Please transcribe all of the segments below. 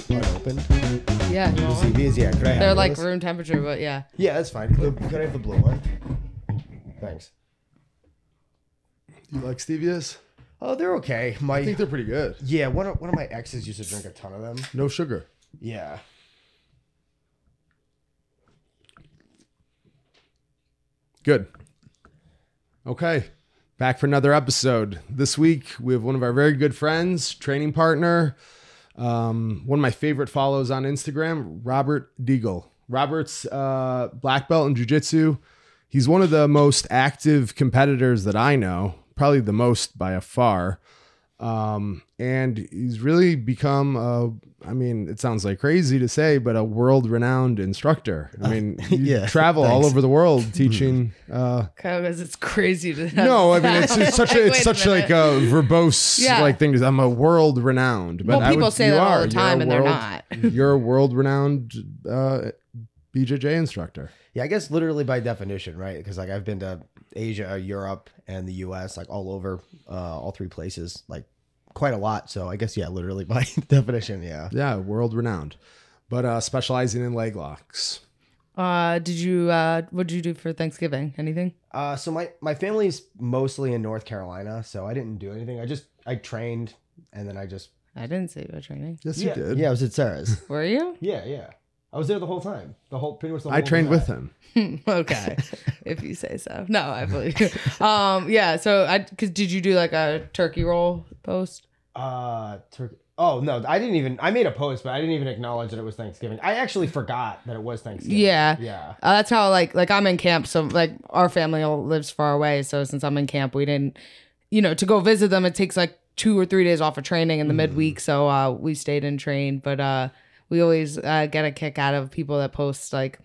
unopened. Yeah. The CVs, yeah. Could I have They're like those? room temperature, but yeah. Yeah, that's fine. Could I have the blue one? Thanks. You like Stevia's? Oh, they're okay. I think they're pretty good. Yeah, one of my exes used to drink a ton of them. No sugar. Yeah. Good. Okay. Back for another episode. This week, we have one of our very good friends, training partner, one of my favorite follows on Instagram, Robert Degle. Robert's black belt in Jiu Jitsu. He's one of the most active competitors that I know, probably the most by a far. And he's really become, it sounds like crazy to say, but a world-renowned instructor. I mean, you travel all over the world teaching. Because it's crazy to. No, I mean it's such like a verbose like thing. I'm a world-renowned. But people say that all the time, and they're not. You're a world-renowned BJJ instructor. Yeah, I guess literally by definition, right? Because like I've been to Asia, Europe, and the US, like all over, all three places, like quite a lot. So I guess, yeah, literally by definition, yeah. Yeah, world renowned. But specializing in leg locks. What did you do for Thanksgiving? Anything? So my family's mostly in North Carolina, so I didn't do anything. I trained, and then I didn't say you were training. Yes, you did. Yeah, I was at Sarah's. Were you? Yeah. I was there the whole time. Pretty much the whole I trained time. with him. Okay, if you say so. No, I believe you. Yeah. So did you do like a turkey roll post? Turkey. Oh no, I didn't even. I made a post, but I didn't even acknowledge that it was Thanksgiving. I actually forgot that it was Thanksgiving. Yeah. That's how like I'm in camp, so like our family all lives far away. So since I'm in camp, we didn't, to go visit them. It takes like 2 or 3 days off of training in the midweek. So we stayed and trained, but we always get a kick out of people that post like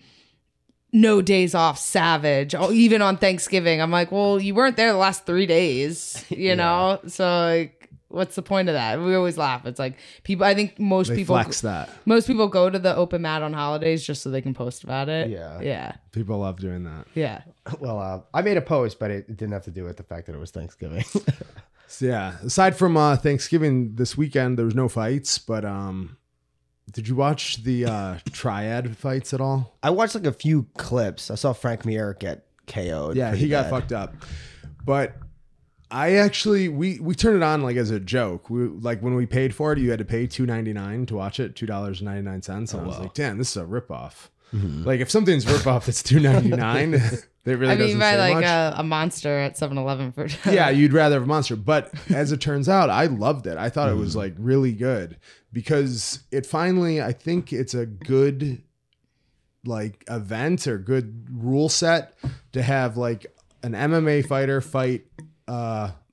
no days off, savage. Oh, even on Thanksgiving, I'm like, well, you weren't there the last 3 days, you know? So like, what's the point of that? We always laugh. It's like I think most people flex that. Most people go to the open mat on holidays just so they can post about it. Yeah. People love doing that. Yeah. Well, I made a post, but it didn't have to do with the fact that it was Thanksgiving. So, yeah. Aside from Thanksgiving this weekend, there was no fights, but did you watch the triad fights at all? I watched like a few clips. I saw Frank Mir get KO'd. Yeah, he got fucked up. But I actually we turned it on like as a joke. Like when we paid for it, you had to pay $2.99 to watch it, $2.99, and I was like, damn, this is a ripoff. Mm-hmm. Like if something's ripoff that's $2.99, it really doesn't say like much. A monster at 7-Eleven for yeah, you'd rather have a monster. But as it turns out, I loved it. I thought it was like really good because it finally, I think it's a good like event or good rule set to have like an MMA fighter fight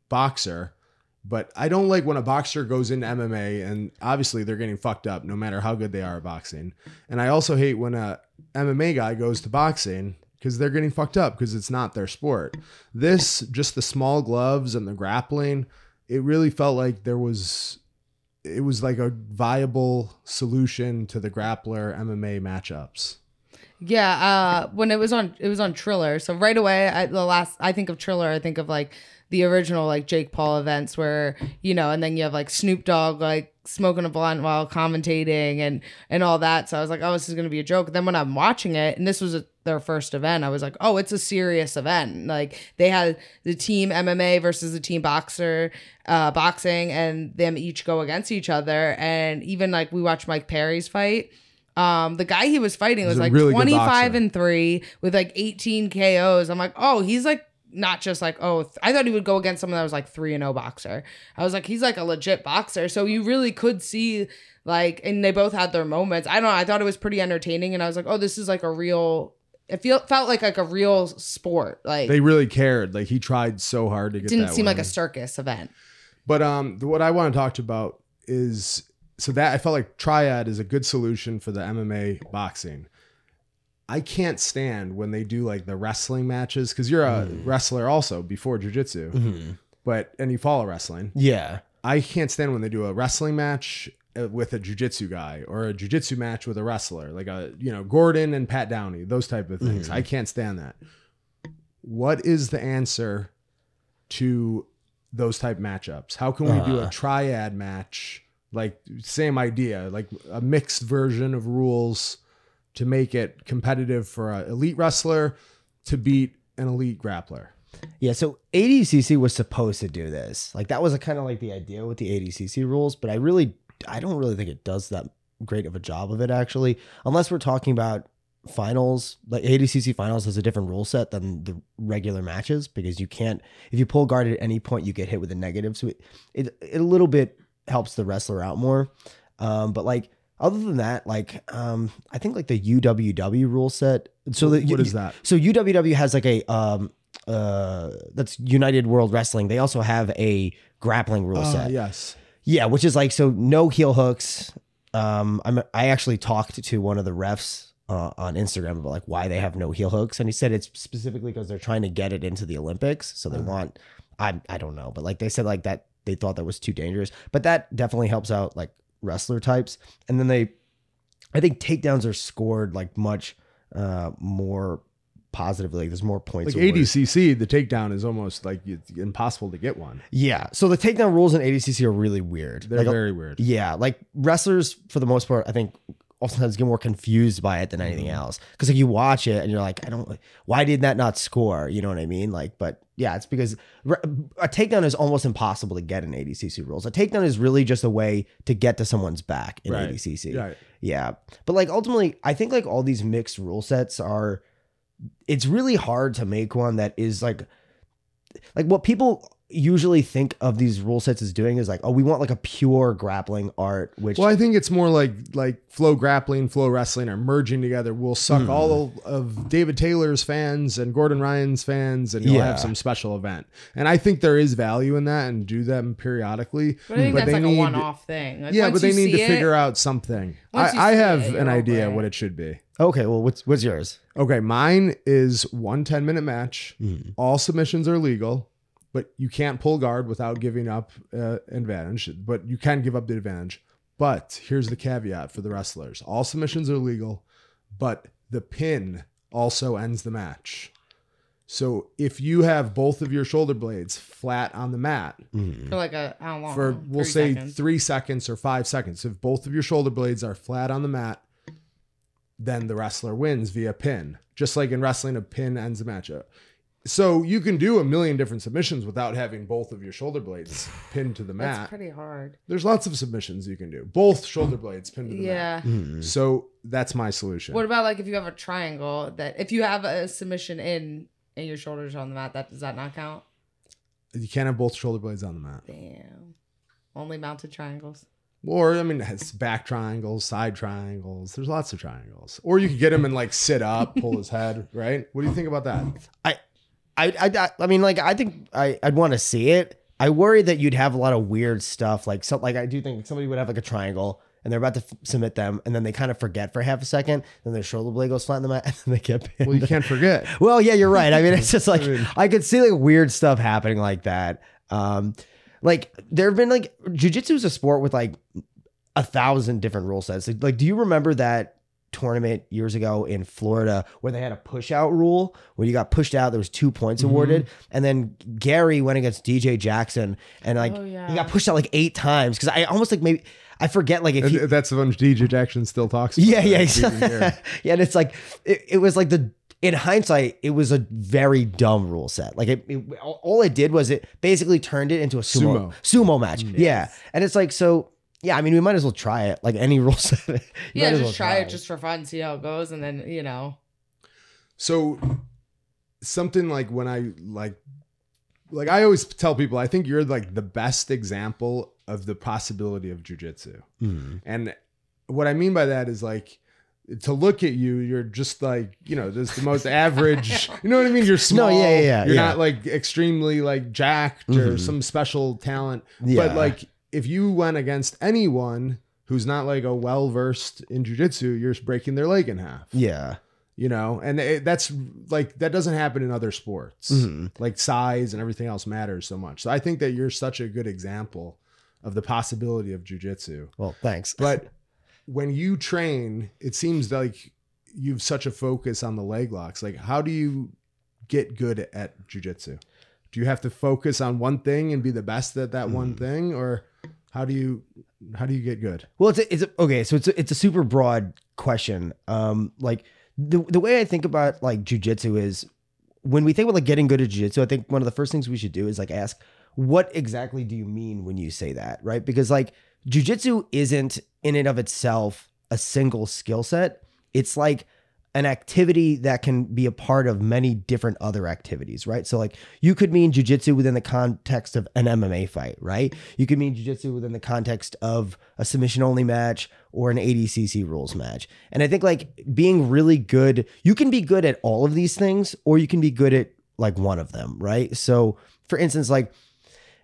boxer. But I don't like when a boxer goes into MMA and obviously they're getting fucked up no matter how good they are at boxing. And I also hate when a MMA guy goes to boxing because they're getting fucked up because it's not their sport. This, just the small gloves and the grappling, it really felt like it was like a viable solution to the grappler MMA matchups. Yeah, when it was on Triller. So right away, I think of Triller, I think of like the original like Jake Paul events where, and then you have like Snoop Dogg like smoking a blunt while commentating and all that. So I was like, oh, this is going to be a joke. Then when I'm watching it, and this was their first event, I was like, oh, it's a serious event. Like they had the team MMA versus the team boxing, and them each go against each other. And even like we watched Mike Perry's fight. The guy he was fighting was like really 25-3 with like 18 KOs. I'm like, oh, he's like not just like, oh, I thought he would go against someone that was like 3-0 boxer. I was like, he's like a legit boxer. So you really could see like, and they both had their moments. I don't know. I thought it was pretty entertaining. And I was like, oh, this is like a real, felt like a real sport. Like they really cared. Like he tried so hard to get that. Didn't seem win. like a circus event. But what I want to talk about is, so that I felt like triad is a good solution for the MMA boxing. I can't stand when they do like the wrestling matches because you're a wrestler also before jiu-jitsu, and you follow wrestling. Yeah. I can't stand when they do a wrestling match with a jiu-jitsu guy or a jiu-jitsu match with a wrestler, like Gordon and Pat Downey, those type of things. I can't stand that. What is the answer to those type matchups? How can we do a triad match Like same idea, like a mixed version of rules to make it competitive for an elite wrestler to beat an elite grappler. Yeah, so ADCC was supposed to do this. Like that was kind of like the idea with the ADCC rules, but I don't really think it does that great of a job of it actually, unless we're talking about finals. Like ADCC finals has a different rule set than the regular matches because you can't, if you pull guard at any point, you get hit with a negative. So it a little bit helps the wrestler out more. But like other than that, like I think like the UWW rule set. So what is that? So UWW has like a that's United World Wrestling. They also have a grappling rule set. Yes. Yeah, which is like, so no heel hooks. I actually talked to one of the refs on Instagram about like why they have no heel hooks, and he said it's specifically because they're trying to get it into the Olympics. So they want, I don't know, but like they said like that they thought that was too dangerous. But that definitely helps out like wrestler types. And then I think takedowns are scored like much more positively. Like there's more points. Like ADCC, the takedown is almost like it's impossible to get one. Yeah. So the takedown rules in ADCC are really weird. They're like, very weird. Yeah. Like wrestlers, for the most part, I think oftentimes get more confused by it than anything else. Because like you watch it and you're like, why did that not score? You know what I mean? Like, but yeah, it's because a takedown is almost impossible to get in ADCC rules. A takedown is really just a way to get to someone's back in ADCC. Right. Yeah. But like ultimately, I think like all these mixed rule sets it's really hard to make one that is like what people usually think of these rule sets as doing is like, oh, we want like a pure grappling art, which, well, I think it's more like flow grappling, flow wrestling are merging together. We'll suck all of David Taylor's fans and Gordon Ryan's fans, and you'll have some special event. And I think there is value in that and do them periodically. But I think that's like a one-off thing. Like, yeah, but they need to figure out something. I have an idea what it should be. Okay, well, what's yours? Okay, mine is 1 10-minute match. All submissions are legal, but you can't pull guard without giving up advantage. But you can give up the advantage. But here's the caveat for the wrestlers. All submissions are legal, but the pin also ends the match. So if you have both of your shoulder blades flat on the mat for like how long? For we'll say seconds. 3 seconds or 5 seconds. If both of your shoulder blades are flat on the mat, then the wrestler wins via pin. Just like in wrestling, a pin ends the match. So you can do a million different submissions without having both of your shoulder blades pinned to the mat. That's pretty hard. There's lots of submissions you can do. Both shoulder blades pinned to the mat. So that's my solution. What about like if you have a triangle that if you have a submission in and your shoulders are on the mat, does that not count? You can't have both shoulder blades on the mat. Damn. Only mounted triangles. Or, I mean, it has back triangles, side triangles. There's lots of triangles. Or you could get him and like sit up, pull his head, right? What do you think about that? I mean, like, I think I'd want to see it. I worry that you'd have a lot of weird stuff. Like I do think somebody would have like a triangle and they're about to submit them, and then they kind of forget for half a second, then their shoulder blade goes flat in the mat, and then they get pinned. Well, you can't forget. Well, yeah, you're right. I mean, it's just like, I could see like weird stuff happening like that. Like there have been like, jiu-jitsu is a sport with like 1,000 different rule sets. Like, do you remember that tournament years ago in Florida where they had a push out rule where you got pushed out, there was 2 points awarded, and then Gary went against DJ Jackson and like he got pushed out like 8 times because I almost like maybe I forget like if that's the one DJ Jackson still talks about. Yeah, yeah, and it's like it was like in hindsight, it was a very dumb rule set. Like all it did was it basically turned it into a sumo match. Yeah, and it's like, so yeah, I mean, we might as well try it. Like any rule set. Yeah, just try it just for fun, see how it goes, and then So something like when I like I always tell people, I think you're like the best example of the possibility of jiu-jitsu. And what I mean by that is like, to look at you, you're just like, just the most average, you know what I mean? You're small. No, yeah. You're not like extremely like jacked or some special talent. Yeah. But like if you went against anyone who's not like a well-versed in jiu-jitsu, you're breaking their leg in half. Yeah. And that's like, that doesn't happen in other sports. Like size and everything else matters so much. So I think that you're such a good example of the possibility of jiu-jitsu. Well, thanks. But when you train, it seems like you've such a focus on the leg locks. Like, how do you get good at jiu-jitsu? Do you have to focus on one thing and be the best at that one thing? Or How do you get good? Well, okay. So it's a super broad question. Like the way I think about like jujitsu is when we think about like getting good at jujitsu, I think one of the first things we should do is like ask, what exactly do you mean when you say that, right? Because like jujitsu isn't in and of itself a single skill set. It's like an activity that can be a part of many different other activities, right? So like you could mean jujitsu within the context of an MMA fight, right? You could mean jujitsu within the context of a submission only match or an ADCC rules match. And I think like being really good, you can be good at all of these things, or you can be good at like one of them, right? So for instance, like,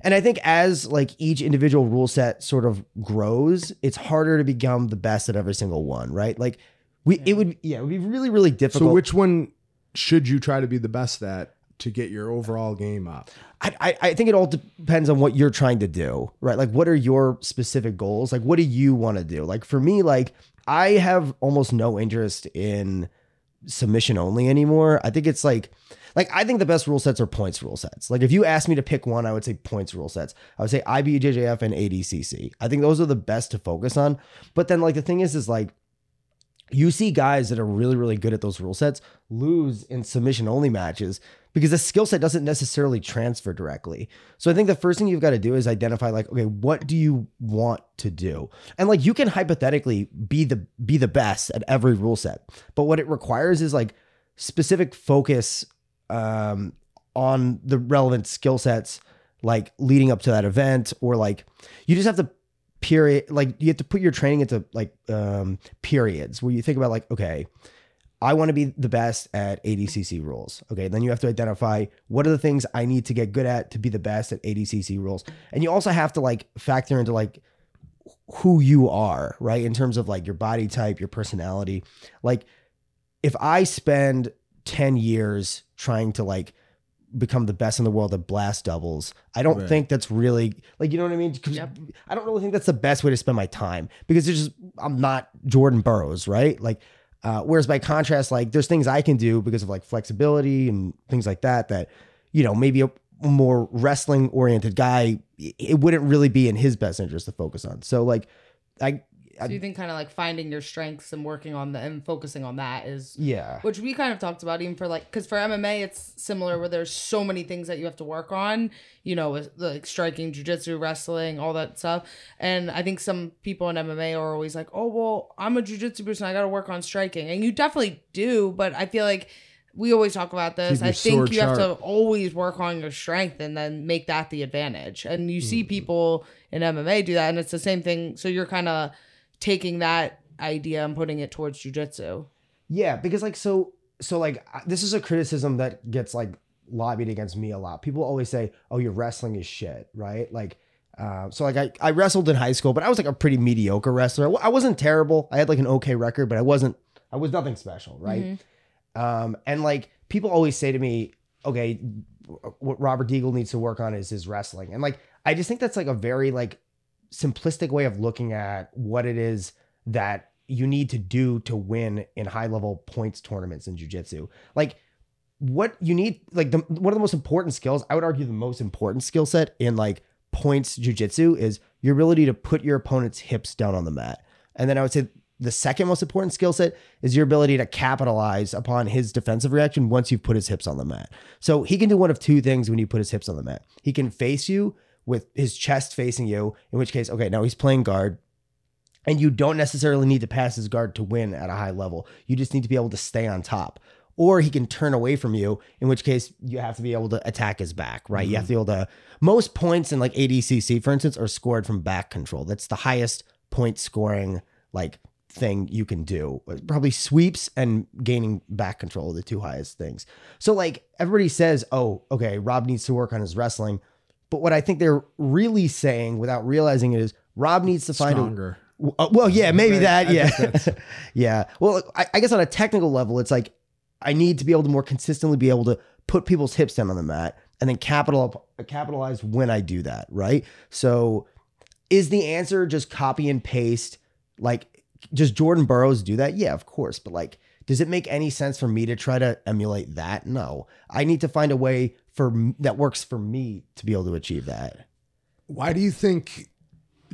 and I think as like each individual rule set sort of grows, it's harder to become the best at every single one, right? Like it would be really, really difficult. So which one should you try to be the best at to get your overall game up? I think it all depends on what you're trying to do, right? Like what are your specific goals? Like what do you want to do? Like for me, like I have almost no interest in submission only anymore. I think it's like I think the best rule sets are points rule sets. Like if you asked me to pick one, I would say points rule sets. I would say IBJJF and ADCC. I think those are the best to focus on. But then like the thing is like you see guys that are really, really good at those rule sets lose in submission only matches because the skill set doesn't necessarily transfer directly. So I think the first thing you've got to do is identify like, okay, what do you want to do? And like you can hypothetically be the best at every rule set, but what it requires is like specific focus on the relevant skill sets, like leading up to that event, or like you just have to you have to put your training into like periods where you think about like, okay, I want to be the best at ADCC rules. Okay. Then you have to identify what are the things I need to get good at to be the best at ADCC rules. And you also have to like factor into like who you are, right? In terms of like your body type, your personality. Like if I spend 10 years trying to like become the best in the world at blast doubles, I don't think that's really like, you know what I mean? Yep. I don't really think that's the best way to spend my time because I'm not Jordan Burroughs, right? Like, whereas by contrast, like there's things I can do because of like flexibility and things like that, you know, maybe a more wrestling oriented guy, it wouldn't really be in his best interest to focus on. So like, so you think kind of like finding your strengths and working on and focusing on that is, which we kind of talked about even for like, because for MMA, it's similar where there's so many things that you have to work on, you know, with like striking, jiu-jitsu, wrestling, all that stuff. And I think some people in MMA are always like, oh, well, I'm a jiu-jitsu person, I got to work on striking. And you definitely do, but I feel like we always talk about this. I think you have to always work on your strength and then make that the advantage. And you see people in MMA do that, and it's the same thing. So you're kind of taking that idea and putting it towards jujitsu. Yeah, because like so like this is a criticism that gets like lobbied against me a lot. People always say, "Oh, your wrestling is shit," right? Like, so like I wrestled in high school, but I was like a pretty mediocre wrestler. I wasn't terrible. I had like an okay record, but I was nothing special, right? Mm-hmm. And like people always say to me, "Okay, what Robert Degle needs to work on is his wrestling," and like I just think that's like a very like simplistic way of looking at what it is that you need to do to win in high level points tournaments in jiu-jitsu. Like what you need, like one of the most important skills, I would argue the most important skill set in like points jiu-jitsu is your ability to put your opponent's hips down on the mat. And then I would say the second most important skill set is your ability to capitalize upon his defensive reaction once you've put his hips on the mat. So he can do one of two things when you put his hips on the mat. He can face you with his chest facing you, in which case, okay, now he's playing guard, and you don't necessarily need to pass his guard to win at a high level. You just need to be able to stay on top. Or he can turn away from you, in which case you have to be able to attack his back, right? Mm-hmm. You have to be able to, most points in like ADCC, for instance, are scored from back control. That's the highest point scoring like thing you can do. Probably sweeps and gaining back control are the two highest things. So like everybody says, oh, okay, Rob needs to work on his wrestling. But what I think they're really saying without realizing it is Rob needs to find stronger. Well, yeah, maybe that. Yeah. Yeah. Well, I guess on a technical level, it's like I need to be able to more consistently be able to put people's hips down on the mat and then capitalize when I do that. Right. So is the answer just copy and paste? Like just Jordan Burroughs do that? Yeah, of course. But like, does it make any sense for me to try to emulate that? No, I need to find a way that works for me to be able to achieve that. Why do you think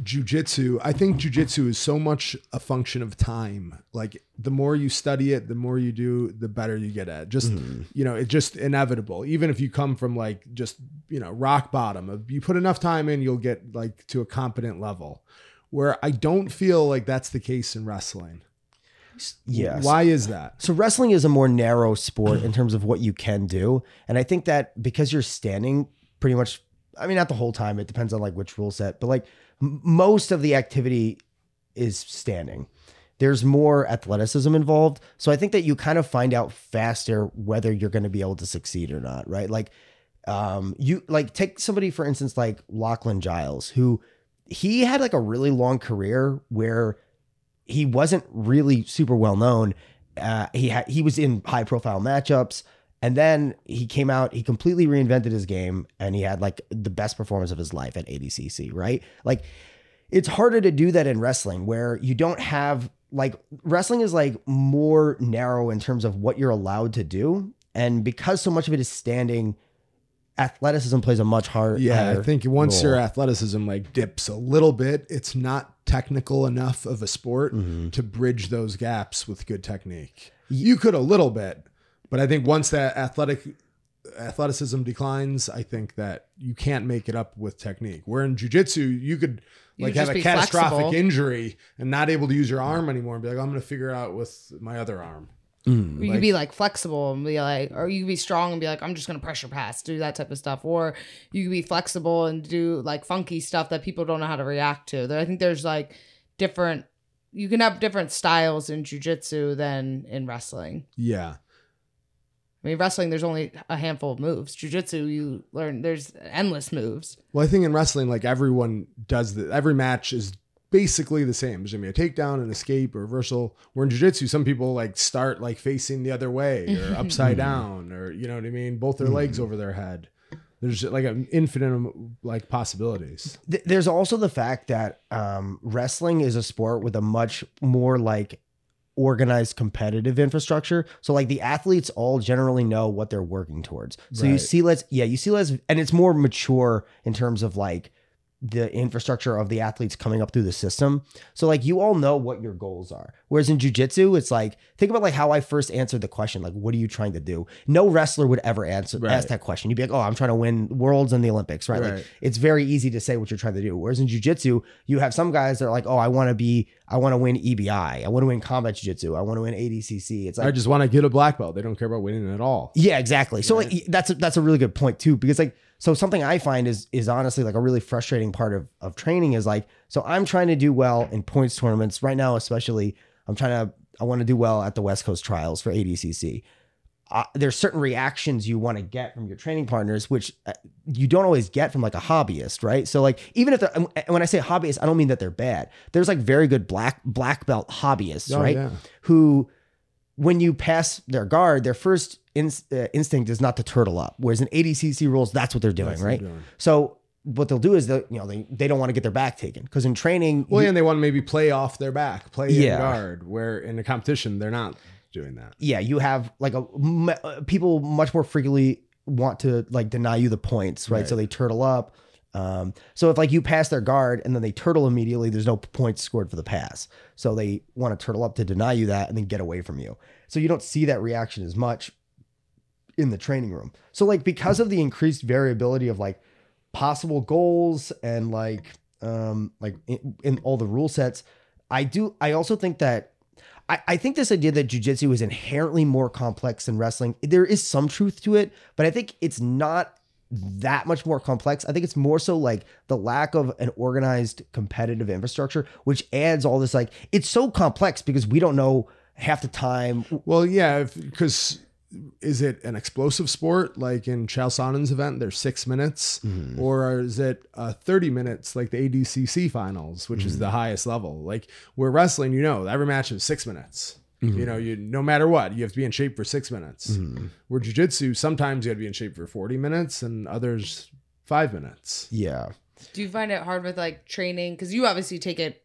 jujitsu, I think jujitsu is so much a function of time. Like the more you study it, the more you do, the better you get at it. Just, it's just inevitable. Even if you come from like just, rock bottom, you put enough time in, you'll get like to a competent level, where I don't feel like that's the case in wrestling. Yes. Why is that? So wrestling is a more narrow sport in terms of what you can do. And I think that because you're standing pretty much, I mean, not the whole time, it depends on like which rule set, but like most of the activity is standing. There's more athleticism involved. So I think that you kind of find out faster whether you're going to be able to succeed or not, right? Like you like take somebody, for instance, like Lachlan Giles, who he had like a really long career where he wasn't really super well known. He was in high profile matchups, and then he came out, he completely reinvented his game, and he had like the best performance of his life at ADCC, right? Like it's harder to do that in wrestling, where you don't have like, wrestling is like more narrow in terms of what you're allowed to do. And because so much of it is standing, athleticism plays a much harder. Yeah, I think once role. your athleticism like dips a little bit, it's not technical enough of a sport to bridge those gaps with good technique. You could a little bit, but I think once that athleticism declines, I think that you can't make it up with technique. Where in jiu-jitsu, you could like have a catastrophic flexible. Injury and not able to use your arm anymore and be like, I'm going to figure it out with my other arm. You could be like flexible and be like, or you could be strong and be like, I'm just going to pressure pass, do that type of stuff. Or you could be flexible and do like funky stuff that people don't know how to react to. I think there's like you can have different styles in jiu-jitsu than in wrestling. Yeah. I mean, wrestling, there's only a handful of moves. Jiu-jitsu, you learn there's endless moves. Well, I think in wrestling, like everyone does that. Every match is basically the same. There's gonna be a takedown, an escape, a reversal. Where in jiu-jitsu, some people like start like facing the other way or upside down, or you know what I mean, both their legs over their head. There's like an infinite like possibilities. There's also the fact that wrestling is a sport with a much more like organized competitive infrastructure. So like the athletes all generally know what they're working towards. So you see less, and it's more mature in terms of like the infrastructure of the athletes coming up through the system. So like you all know what your goals are. Whereas in jiu-jitsu, it's like, think about like how I first answered the question, like, what are you trying to do? No wrestler would ever ask that question. You'd be like, oh, I'm trying to win worlds and the Olympics, right? Like it's very easy to say what you're trying to do. Whereas in jiu-jitsu, you have some guys that are like, oh, I want to win EBI. I want to win combat jiu-jitsu. I want to win ADCC. It's like, I just want to get a black belt. They don't care about winning at all. Yeah, exactly. So like, that's a really good point too, because like, so something I find is honestly like a really frustrating part of training is like, so I'm trying to do well in points tournaments right now, especially I want to do well at the West Coast trials for ADCC. There's certain reactions you want to get from your training partners, which you don't always get from like a hobbyist, right? So like, even if when I say hobbyist, I don't mean that they're bad. There's like very good black belt hobbyists, right? Yeah. Who, when you pass their guard, their first instinct is not to turtle up. Whereas in ADCC rules, that's what they're doing, right? So what they'll do is they don't want to get their back taken, because in training, and they want to maybe play off their back, play in guard, where in a competition they're not doing that. Yeah, you have like people much more frequently want to like deny you the points, right? So they turtle up. So if like you pass their guard and then they turtle immediately, there's no points scored for the pass. So they want to turtle up to deny you that and then get away from you. So you don't see that reaction as much in the training room. So like, because of the increased variability of like possible goals and like in all the rule sets, I also think that I think this idea that jiu-jitsu is inherently more complex than wrestling, there is some truth to it, but I think it's not that much more complex. I think it's more so like the lack of an organized competitive infrastructure, which adds all this, like, it's so complex because we don't know half the time. Well, yeah, because is it an explosive sport like in Chael Sonnen's event, there's 6 minutes, or is it 30 minutes like the ADCC finals, which is the highest level? Like where wrestling, every match is 6 minutes. You no matter what, you have to be in shape for 6 minutes. Where jiu-jitsu, sometimes you have to be in shape for 40 minutes and others 5 minutes. Yeah. Do you find it hard with like training? Because you obviously take it,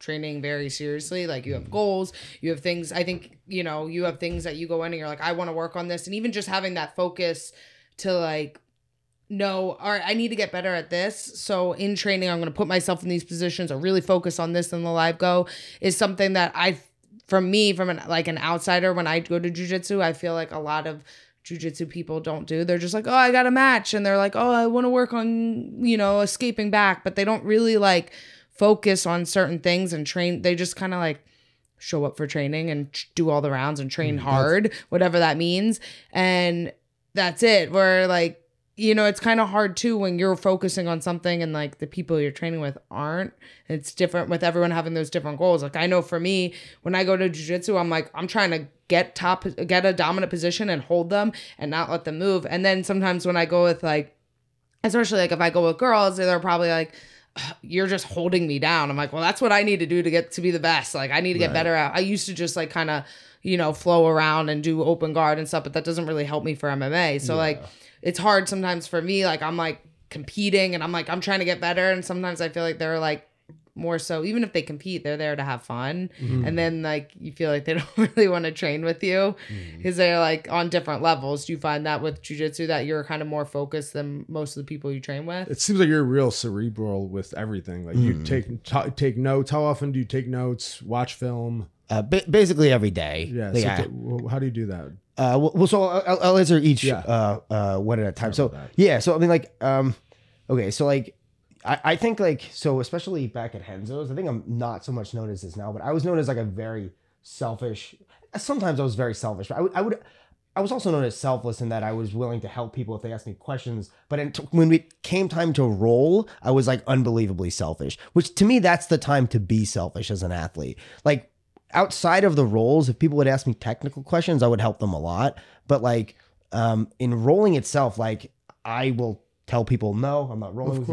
training very seriously. Like you have goals, you have things, I think, you have things that you go in and you're like, I want to work on this. And even just having that focus to like know, all right, I need to get better at this. So in training, I'm going to put myself in these positions or really focus on this in the live go is something that from an outsider, when I go to jiu-jitsu, I feel like a lot of jiu-jitsu people don't do. They're just like, oh, I got a match. And they're like, oh, I want to work on, escaping back. But they don't really like focus on certain things and train. They just kind of like show up for training and do all the rounds and train hard, whatever that means. And that's it. Where like, it's kind of hard too when you're focusing on something and like the people you're training with aren't. It's different with everyone having those different goals. Like I know for me, when I go to jiu-jitsu, I'm like, I'm trying to get a dominant position and hold them and not let them move. And then sometimes when I go with like, especially like if I go with girls, they're probably like, you're just holding me down. I'm like, well, that's what I need to do to get to be the best. Like I need to get better at. I used to just like kind of, flow around and do open guard and stuff, but that doesn't really help me for MMA. So like, it's hard sometimes for me. Like I'm like competing and I'm like, I'm trying to get better. And sometimes I feel like they're like more so, even if they compete, they're there to have fun. And then like, you feel like they don't really want to train with you because they're like on different levels. Do you find that with jiu-jitsu that you're kind of more focused than most of the people you train with? It seems like you're real cerebral with everything. Like you take notes. How often do you take notes, watch film? Basically every day. Yeah. Yeah. So how do you do that? So I'll answer each one at a time. So yeah, so I mean like okay, so like I think like so especially back at Henzo's, I think I'm not so much known as this now, but I was known as like a very selfish. Sometimes I was very selfish, but I was also known as selfless in that I was willing to help people if they asked me questions. But when it came time to roll, I was like unbelievably selfish, which to me that's the time to be selfish as an athlete. Like outside of the rolls, if people would ask me technical questions, I would help them a lot. But like in rolling itself, like I will tell people, no, I'm not rolling with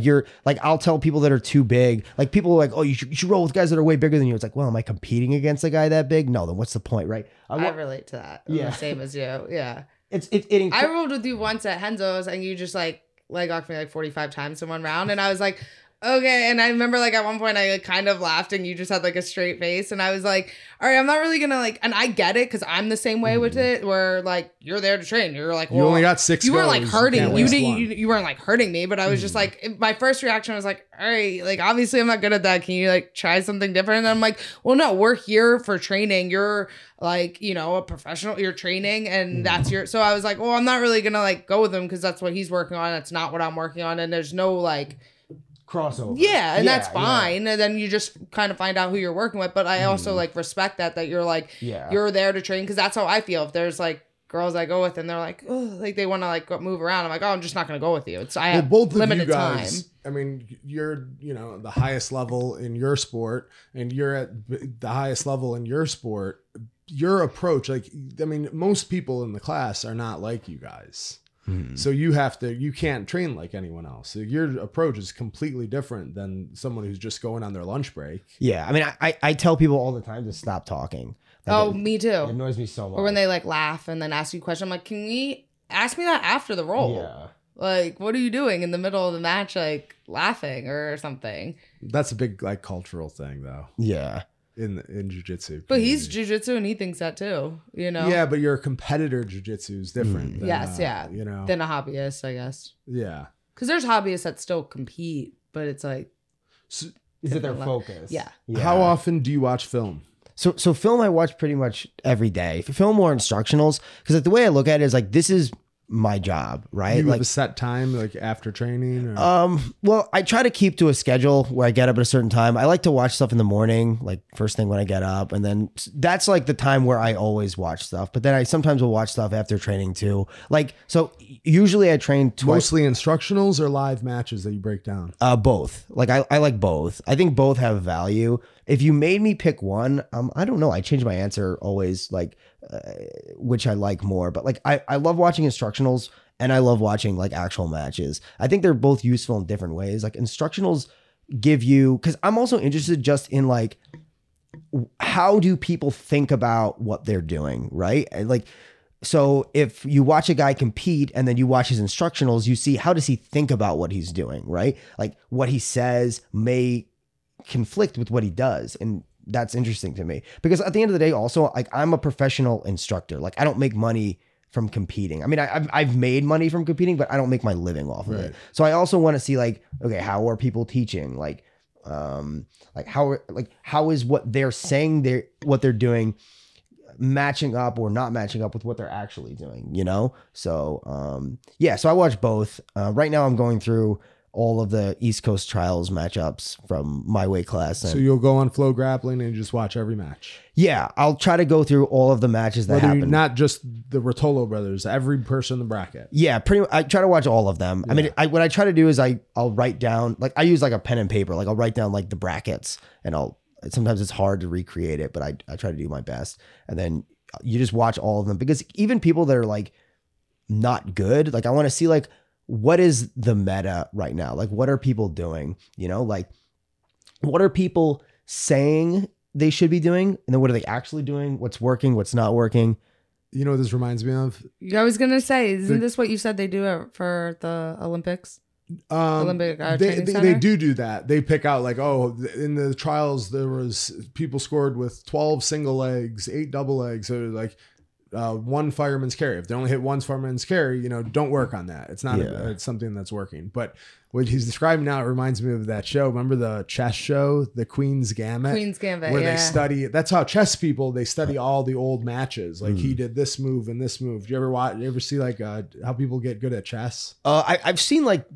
you. Like I'll tell people that are too big. Like people are like, oh, you should roll with guys that are way bigger than you. It's like, well, am I competing against a guy that big? No, then what's the point, right? I relate to that. I'm the same as you. Yeah. I rolled with you once at Henzo's and you just like leg locked me like 45 times in one round. And I was like, okay. And I remember like at one point I like, kind of laughed and you just had like a straight face. And I was like, all right, I'm not really gonna like, and I get it because I'm the same way with it where like you're there to train. You're like, well, you only got 6 You weren't like hurting. You weren't like hurting me, but I was just like, my first reaction was like, all right, like obviously I'm not good at that. Can you like try something different? And I'm like, well, no, we're here for training. You're like, a professional, you're training and that's so I was like, well, I'm not really gonna like go with him because that's what he's working on. That's not what I'm working on. And there's no like crossover. Yeah, and that's fine. And then you just kind of find out who you're working with. But I also like respect that you're like, you're there to train because that's how I feel. If there's like girls I go with and they're like, oh, like they want to like move around. I'm like, oh, I'm just not going to go with you. I have both limited of you guys, time. I mean, you're, the highest level in your sport and you're at the highest level in your sport. Your approach, like, I mean, most people in the class are not like you guys. So you can't train like anyone else. So your approach is completely different than someone who's just going on their lunch break. Yeah. I mean, I tell people all the time to stop talking. Like me too. It annoys me so much. Or when they like laugh and then ask you a question, I'm like, can we ask me that after the roll? Yeah. Like, what are you doing in the middle of the match, like laughing or something? That's a big like cultural thing though. Yeah. In jiu-jitsu. But he's jiu-jitsu and he thinks that too, Yeah, but your competitor jiu-jitsu is different. Than, than a hobbyist, I guess. Yeah. Because there's hobbyists that still compete, but it's like... Is it their focus? Yeah. How often do you watch film? So film I watch pretty much every day. Film or instructionals, because like, the way I look at it is like, this is my job, right? You like have a set time, like after training? Or? Well, I try to keep to a schedule where I get up at a certain time. I like to watch stuff in the morning, like first thing when I get up, and then that's like the time where I always watch stuff. But then I sometimes will watch stuff after training too. Like, so usually I train twice. Mostly instructionals or live matches that you break down? Both. Like I like both. I think both have value. If you made me pick one, I don't know. I change my answer always, like which I like more. But like I love watching instructionals and I love watching like actual matches. I think they're both useful in different ways. Like instructionals give you, because I'm also interested just in like how do people think about what they're doing, right? Like, so if you watch a guy compete and then you watch his instructionals, you see how does he think about what he's doing, right? Like what he says may conflict with what he does, and that's interesting to me because at the end of the day also, like I'm a professional instructor. Like I don't make money from competing. I mean, I've made money from competing, but I don't make my living off of Right. it. So I also want to see like, okay, how are people teaching? Like how is what they're saying what they're doing matching up or not matching up with what they're actually doing, you know? So yeah, so I watch both. Right now I'm going through all of the East Coast trials matchups from my weight class. And So you'll go on Flow Grappling and just watch every match. yeah, I'll try to go through all of the matches that happen. Not just the Rotolo brothers, every person in the bracket. Yeah, I try to watch all of them. I mean, what I try to do is I'll write down, like I use like a pen and paper, like I'll write down like the brackets and sometimes it's hard to recreate it, but I try to do my best. And then you just watch all of them because even people that are like not good, like I want to see like, what is the meta right now? Like, what are people doing? You know, like what are people saying they should be doing? And then what are they actually doing? What's working? What's not working? You know what this reminds me of? I was gonna say, isn't this what you said they do for the Olympics? Olympic training they center? do that. They pick out like, oh, in the trials there was people scored with 12 single legs, 8 double legs. So like one fireman's carry. If they only hit one fireman's carry, you know, don't work on that. It's not it's something that's working. But what he's describing now, it reminds me of that show. Remember the chess show, the Queen's Gambit? Queen's Gambit, where yeah. they study. That's how chess people, they study all the old matches. Like he did this move and this move. Do you ever see like how people get good at chess? I've seen like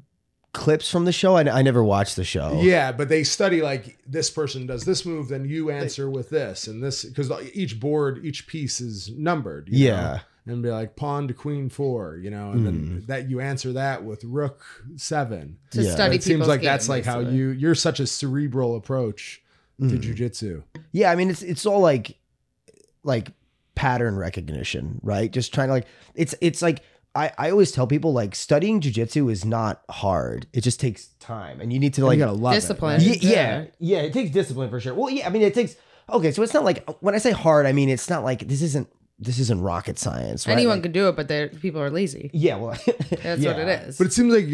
clips from the show. I never watched the show. Yeah, but they study like this person does this move, then you answer with this and this, because each piece is numbered. You know? And be like pawn to queen 4, you know, and then that you answer that with rook 7. To study It seems people's like game, that's like basically. how you're such a cerebral approach to jujitsu. Yeah, I mean it's all like pattern recognition, right? Just trying to like it's like I always tell people like studying jujitsu is not hard. It just takes time, and you need to like You gotta love discipline. it, right? Yeah, it takes discipline for sure. Well, yeah, I mean it takes. Okay, so it's not like when I say hard, I mean it's not like this isn't rocket science. Right? Anyone Like, can do it, but people are lazy. yeah, well, That's what it is. But it seems like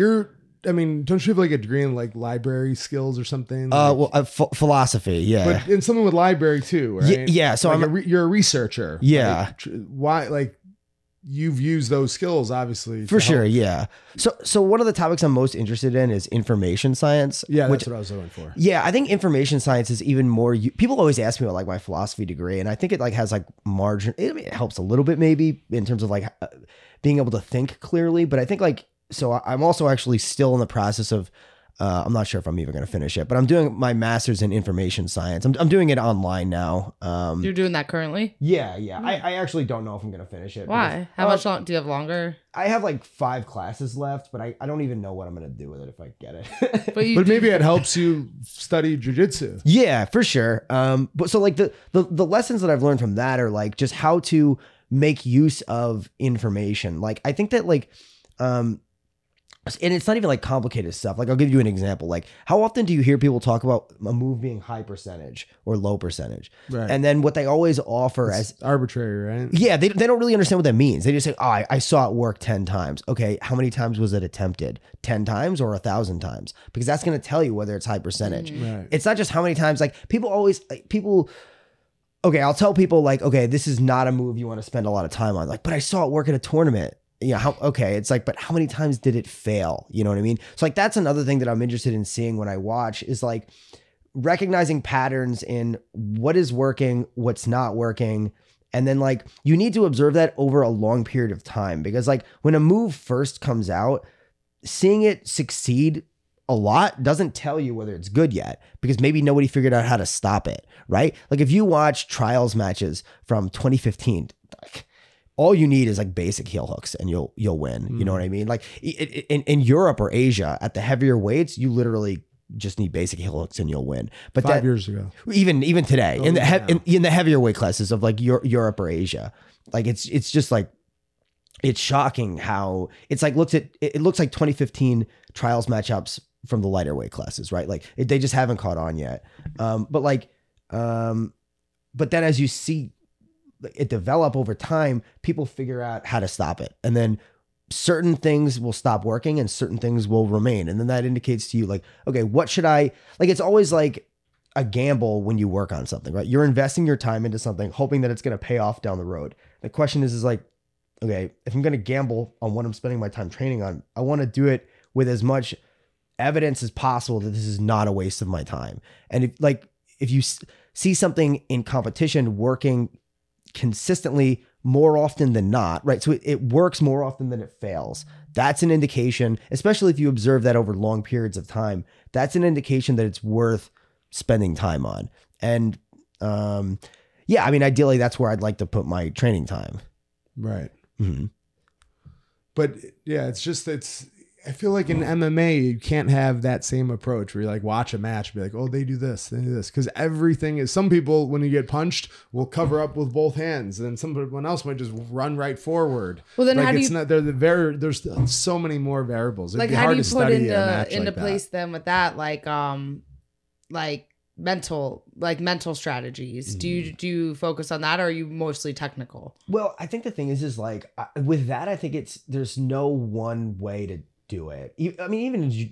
don't you have like a degree in like library skills or something? Like, philosophy, yeah. but in something with library too, right? Yeah, so like you're a researcher. Yeah. Like, why? Like you've used those skills, obviously. For to help. sure, yeah. So one of the topics I'm most interested in is information science. Yeah, which, that's what I was looking for. yeah, I think information science is even more. People always ask me about like my philosophy degree, and I think it like has like margin. I mean, it helps a little bit maybe in terms of like being able to think clearly. But I think like I'm also actually still in the process of. I'm not sure if I'm even going to finish it, but I'm doing my master's in information science. I'm doing it online now. You're doing that currently? Yeah. I actually don't know if I'm going to finish it. Why? How much long do you have longer? I have like 5 classes left, but I don't even know what I'm going to do with it if I get it. But Maybe it helps you study jujitsu. Yeah, for sure. But so like the lessons that I've learned from that are like just how to make use of information. Like I think that like, and it's not even like complicated stuff. Like I'll give you an example. Like how often do you hear people talk about a move being high percentage or low percentage? Right. And then what they always offer as Arbitrary, right? yeah, they don't really understand what that means. They just say, oh, I saw it work 10 times. Okay, how many times was it attempted? 10 times or 1,000 times? Because that's going to tell you whether it's high percentage. Right. It's not just how many times. Like okay, I'll tell people like, okay, this is not a move you want to spend a lot of time on. Like, but I saw it work at a tournament. Yeah, okay. It's like, but how many times did it fail? You know what I mean? So like that's another thing that I'm interested in seeing when I watch is like recognizing patterns in what is working, what's not working. And then like you need to observe that over a long period of time, because like when a move first comes out, seeing it succeed a lot doesn't tell you whether it's good yet, because maybe nobody figured out how to stop it, right? Like if you watch trials matches from 2015, like all you need is like basic heel hooks and you'll win. You know what I mean? Like in Europe or Asia at the heavier weights, you literally just need basic heel hooks and you'll win. But 5 years ago, even today in the yeah. in the heavier weight classes of like Europe or Asia, like it's just like it's shocking how it's like it looks like 2015 trials matchups from the lighter weight classes, right? Like they just haven't caught on yet. But then as you see it develop over time, people figure out how to stop it. And then certain things will stop working and certain things will remain. And then that indicates to you like, okay, what should I, like, it's always like a gamble when you work on something, right? You're investing your time into something, hoping that it's going to pay off down the road. The question is like, okay, if I'm going to gamble on what I'm spending my time training on, I want to do it with as much evidence as possible that this is not a waste of my time. And if you see something in competition working consistently more often than not, right? So it works more often than it fails. That's an indication, especially if you observe that over long periods of time, that's an indication that it's worth spending time on. And yeah, I mean, ideally that's where I'd like to put my training time. Right. Mm-hmm. But yeah, I feel like in MMA, you can't have that same approach where you like watch a match and be like, oh, they do this. Because everything is, some people, when you get punched, will cover up with both hands. And then someone else might just run right forward. Well, then like how do it's you, not, there's so many more variables. It'd like, be how hard do you to put study a match into like place that. then with that, like mental strategies? Do you focus on that, or are you mostly technical? Well, I think the thing is like with that, I think there's no one way to do it. I mean,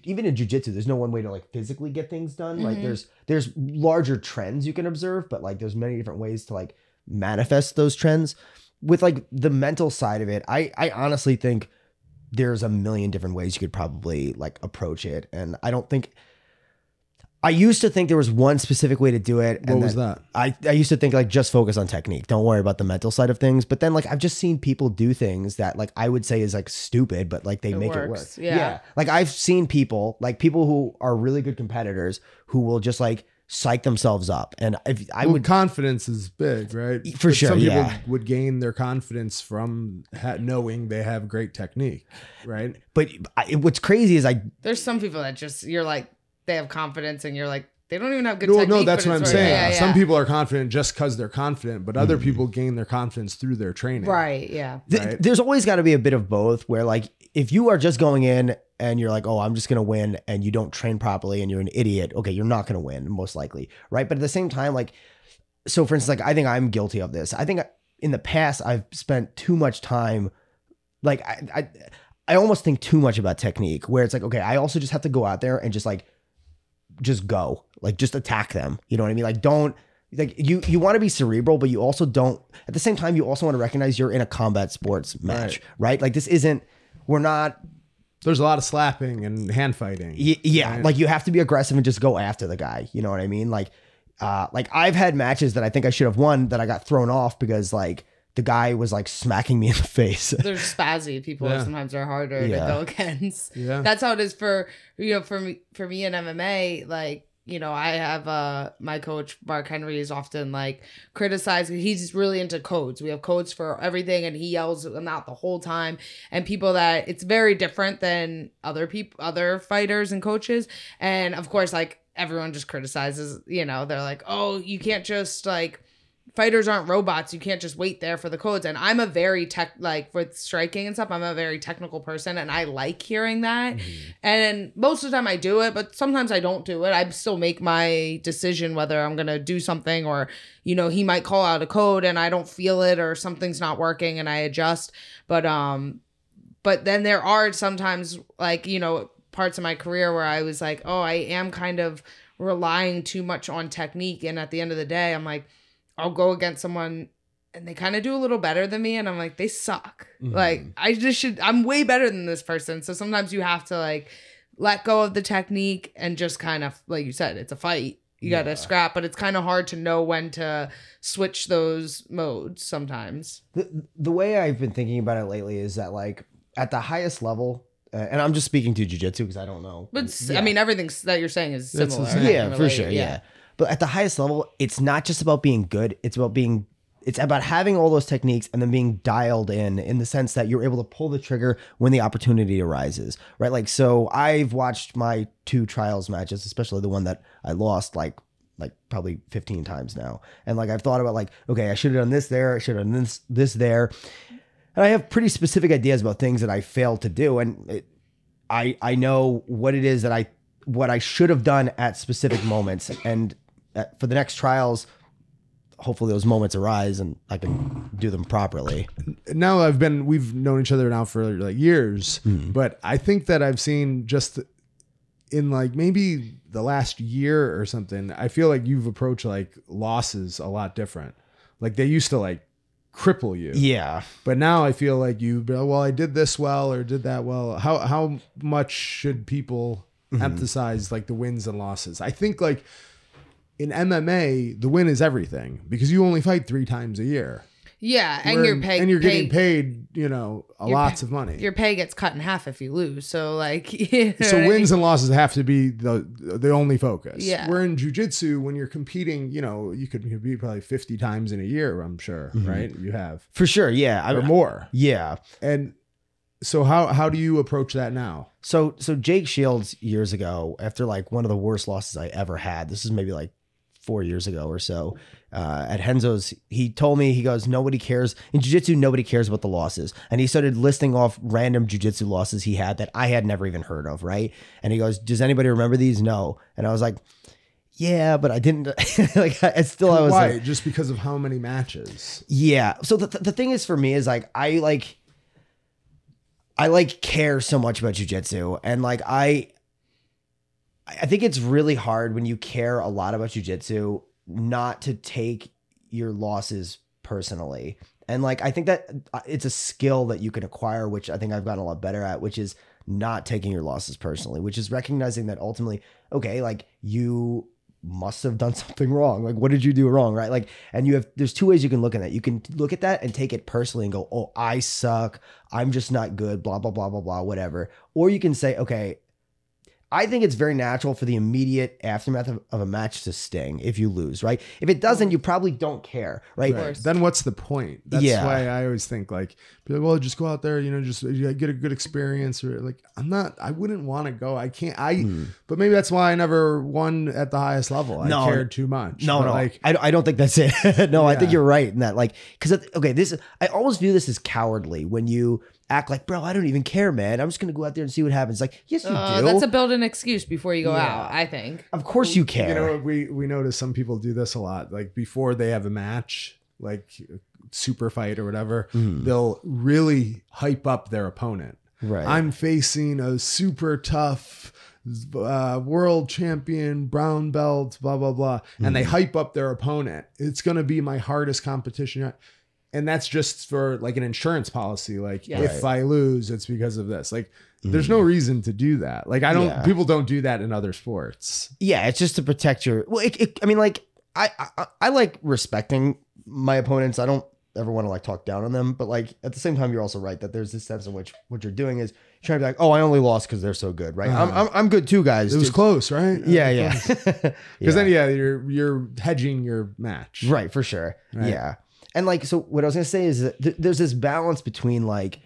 even in jiu-jitsu, there's no one way to like physically get things done. Like there's larger trends you can observe, but like there's many different ways to like manifest those trends. With like the mental side of it, I honestly think there's a million different ways you could probably like approach it. And I used to think there was one specific way to do it. What was that? I used to think like just focus on technique. Don't worry about the mental side of things. But then like I've just seen people do things that like I would say is like stupid, but like they make it work. Yeah. Like I've seen people who are really good competitors who will just like psych themselves up. And confidence is big, right? For sure. Some people would gain their confidence from knowing they have great technique, right? But what's crazy is there's some people that just, you're like, they have confidence and you're like, they don't even have good technique. technique. No, that's what I'm saying. Yeah. Some people are confident just because they're confident, but other people gain their confidence through their training. Right, yeah. There's always got to be a bit of both where like if you are just going in and you're like, oh, I'm just going to win, and you don't train properly and you're an idiot, okay, you're not going to win most likely, right? But at the same time, like, so for instance, like I think I'm guilty of this. I think in the past I've spent too much time, like I almost think too much about technique where it's like, okay, I also just have to go out there and just go, like just attack them. You know what I mean? Like don't, like you want to be cerebral, but you also don't, at the same time, you also want to recognize you're in a combat sports match, right? Like there's a lot of slapping and hand fighting. Yeah. Right? Like you have to be aggressive and just go after the guy. You know what I mean? Like I've had matches that I think I should have won that I got thrown off because like the guy was like smacking me in the face. They're spazzy people. Sometimes are harder to go against. Yeah. That's how it is for me in MMA. Like, you know, I have my coach Mark Henry is often like criticized. He's really into codes. We have codes for everything, and he yells them out the whole time. And people that it's very different than other fighters and coaches. And of course, like everyone just criticizes. You know, they're like, oh, you can't just like. Fighters aren't robots. You can't just wait there for the codes. And I'm a very with striking and stuff, I'm a very technical person, and I like hearing that. And most of the time I do it, but sometimes I don't do it. I still make my decision whether I'm going to do something, or, you know, he might call out a code and I don't feel it, or something's not working and I adjust. But then there are sometimes like, you know, parts of my career where I was like, oh, I am kind of relying too much on technique. And at the end of the day, I'm like, I'll go against someone and they kind of do a little better than me. And I'm like, they suck. Like, I'm way better than this person. So sometimes you have to like let go of the technique and just kind of, like you said, it's a fight. You got to scrap, but it's kind of hard to know when to switch those modes sometimes. The way I've been thinking about it lately is that like at the highest level, and I'm just speaking to jiu-jitsu because I don't know. But I mean, everything that you're saying is similar. Yeah, for sure. Yeah. But at the highest level, it's not just about being good. It's about having all those techniques and then being dialed in the sense that you're able to pull the trigger when the opportunity arises, right? Like, so I've watched my 2 trials matches, especially the one that I lost like probably 15 times now. And like, I've thought about like, okay, I should have done this there. I should have done this there. And I have pretty specific ideas about things that I failed to do. And I know what it is what I should have done at specific moments. And for the next trials, hopefully those moments arise and I can do them properly. Now we've known each other now for like years, but I think that I've seen just in like maybe the last year or something, I feel like you've approached like losses a lot different. Like they used to like cripple you. Yeah. But now I feel like well, I did this well or did that well. How much should people emphasize like the wins and losses? I think like in MMA, the win is everything because you only fight 3 times a year. Yeah, and you're paid, and you're getting paid, lots of money. Your pay gets cut in half if you lose. So like, so wins and losses have to be the only focus. Yeah. Where in jiu-jitsu, when you're competing, you could compete probably 50 times in a year. I'm sure, right? You have For sure. Yeah. or more. Yeah. And so how do you approach that now? So Jake Shields years ago, after like one of the worst losses I ever had, this is maybe like 4 years ago or so, at Renzo's, he told me, he goes, nobody cares in jiu-jitsu. Nobody cares about the losses. And he started listing off random jiu-jitsu losses he had that I had never even heard of. Right. And he goes, does anybody remember these? No. And I was like, yeah, but I didn't like, I was Why? like, Just because of how many matches? Yeah. So the thing is for me is like, I care so much about jiu-jitsu, and like, I think it's really hard when you care a lot about jiu-jitsu not to take your losses personally. And like, I think that it's a skill that you can acquire, which I think I've gotten a lot better at, which is not taking your losses personally, which is recognizing that ultimately, okay, like you must have done something wrong. Like, what did you do wrong? Right. Like, and there's 2 ways you can look at that. You can look at that and take it personally and go, oh, I suck. I'm just not good, blah, blah, blah, blah, blah, whatever. Or you can say, okay, I think it's very natural for the immediate aftermath of a match to sting if you lose, right? If it doesn't, you probably don't care, right? Then what's the point? That's why I always think like, be like, well, just go out there, just get a good experience, or like, I wouldn't want to go. I can't, but maybe that's why I never won at the highest level. I cared too much. No. Like, I don't think that's it. No, I think you're right in that. Like, because, okay, I always view this as cowardly when you act like, bro, I don't even care, man. I'm just going to go out there and see what happens. Like, yes, you do. That's a build an excuse before you go out, I think. Of course you care. We notice some people do this a lot. Like before they have a match, like super fight or whatever, they'll really hype up their opponent. Right. I'm facing a super tough world champion, brown belt, blah, blah, blah. And they hype up their opponent. It's going to be my hardest competition. And that's just for like an insurance policy. Like if I lose, it's because of this. Like there's no reason to do that. Like people don't do that in other sports. Yeah. It's just to protect your, well, I mean, like I like respecting my opponents. I don't ever want to like talk down on them, but like at the same time, you're also right that there's this sense in which what you're doing is trying to be like, oh, I only lost because they're so good. Right. I'm good too, guys. It was close, right? Yeah. Because then, you're hedging your match. Right. For sure. Right? Yeah. And like, so what I was going to say is that there's this balance between like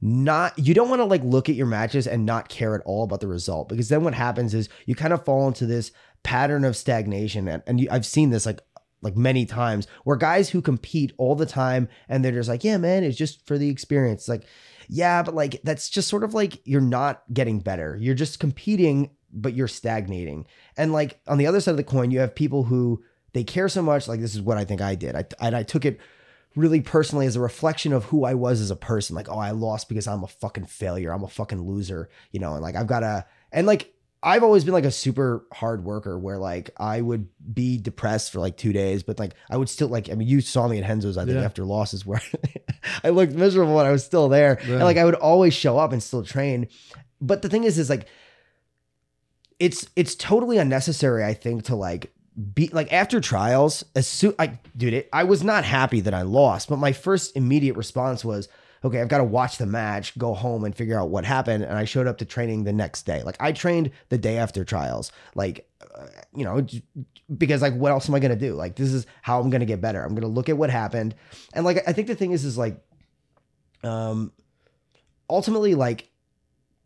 you don't want to like look at your matches and not care at all about the result, because then what happens is you kind of fall into this pattern of stagnation. And I've seen this like many times where guys who compete all the time and they're just like, yeah, man, it's just for the experience. It's like, yeah, but like, that's just sort of like, you're not getting better. You're just competing, but you're stagnating. And like on the other side of the coin, you have people who they care so much. Like, this is what I think I did. I took it really personally as a reflection of who I was as a person. Like, oh, I lost because I'm a fucking failure. I'm a fucking loser, and like, I've always been like a super hard worker where like I would be depressed for like 2 days, but like I would still like, I mean, you saw me at Renzo's, I think after losses where I looked miserable and I was still there. Yeah. And like, I would always show up and still train. But the thing is like, it's totally unnecessary, I think, to like, be like after trials, I was not happy that I lost, but my first immediate response was, okay, I've got to watch the match, go home and figure out what happened. And I showed up to training the next day. Like I trained the day after trials, like, because like, what else am I going to do? Like, this is how I'm going to get better. I'm going to look at what happened. And like, I think the thing is like, ultimately, like,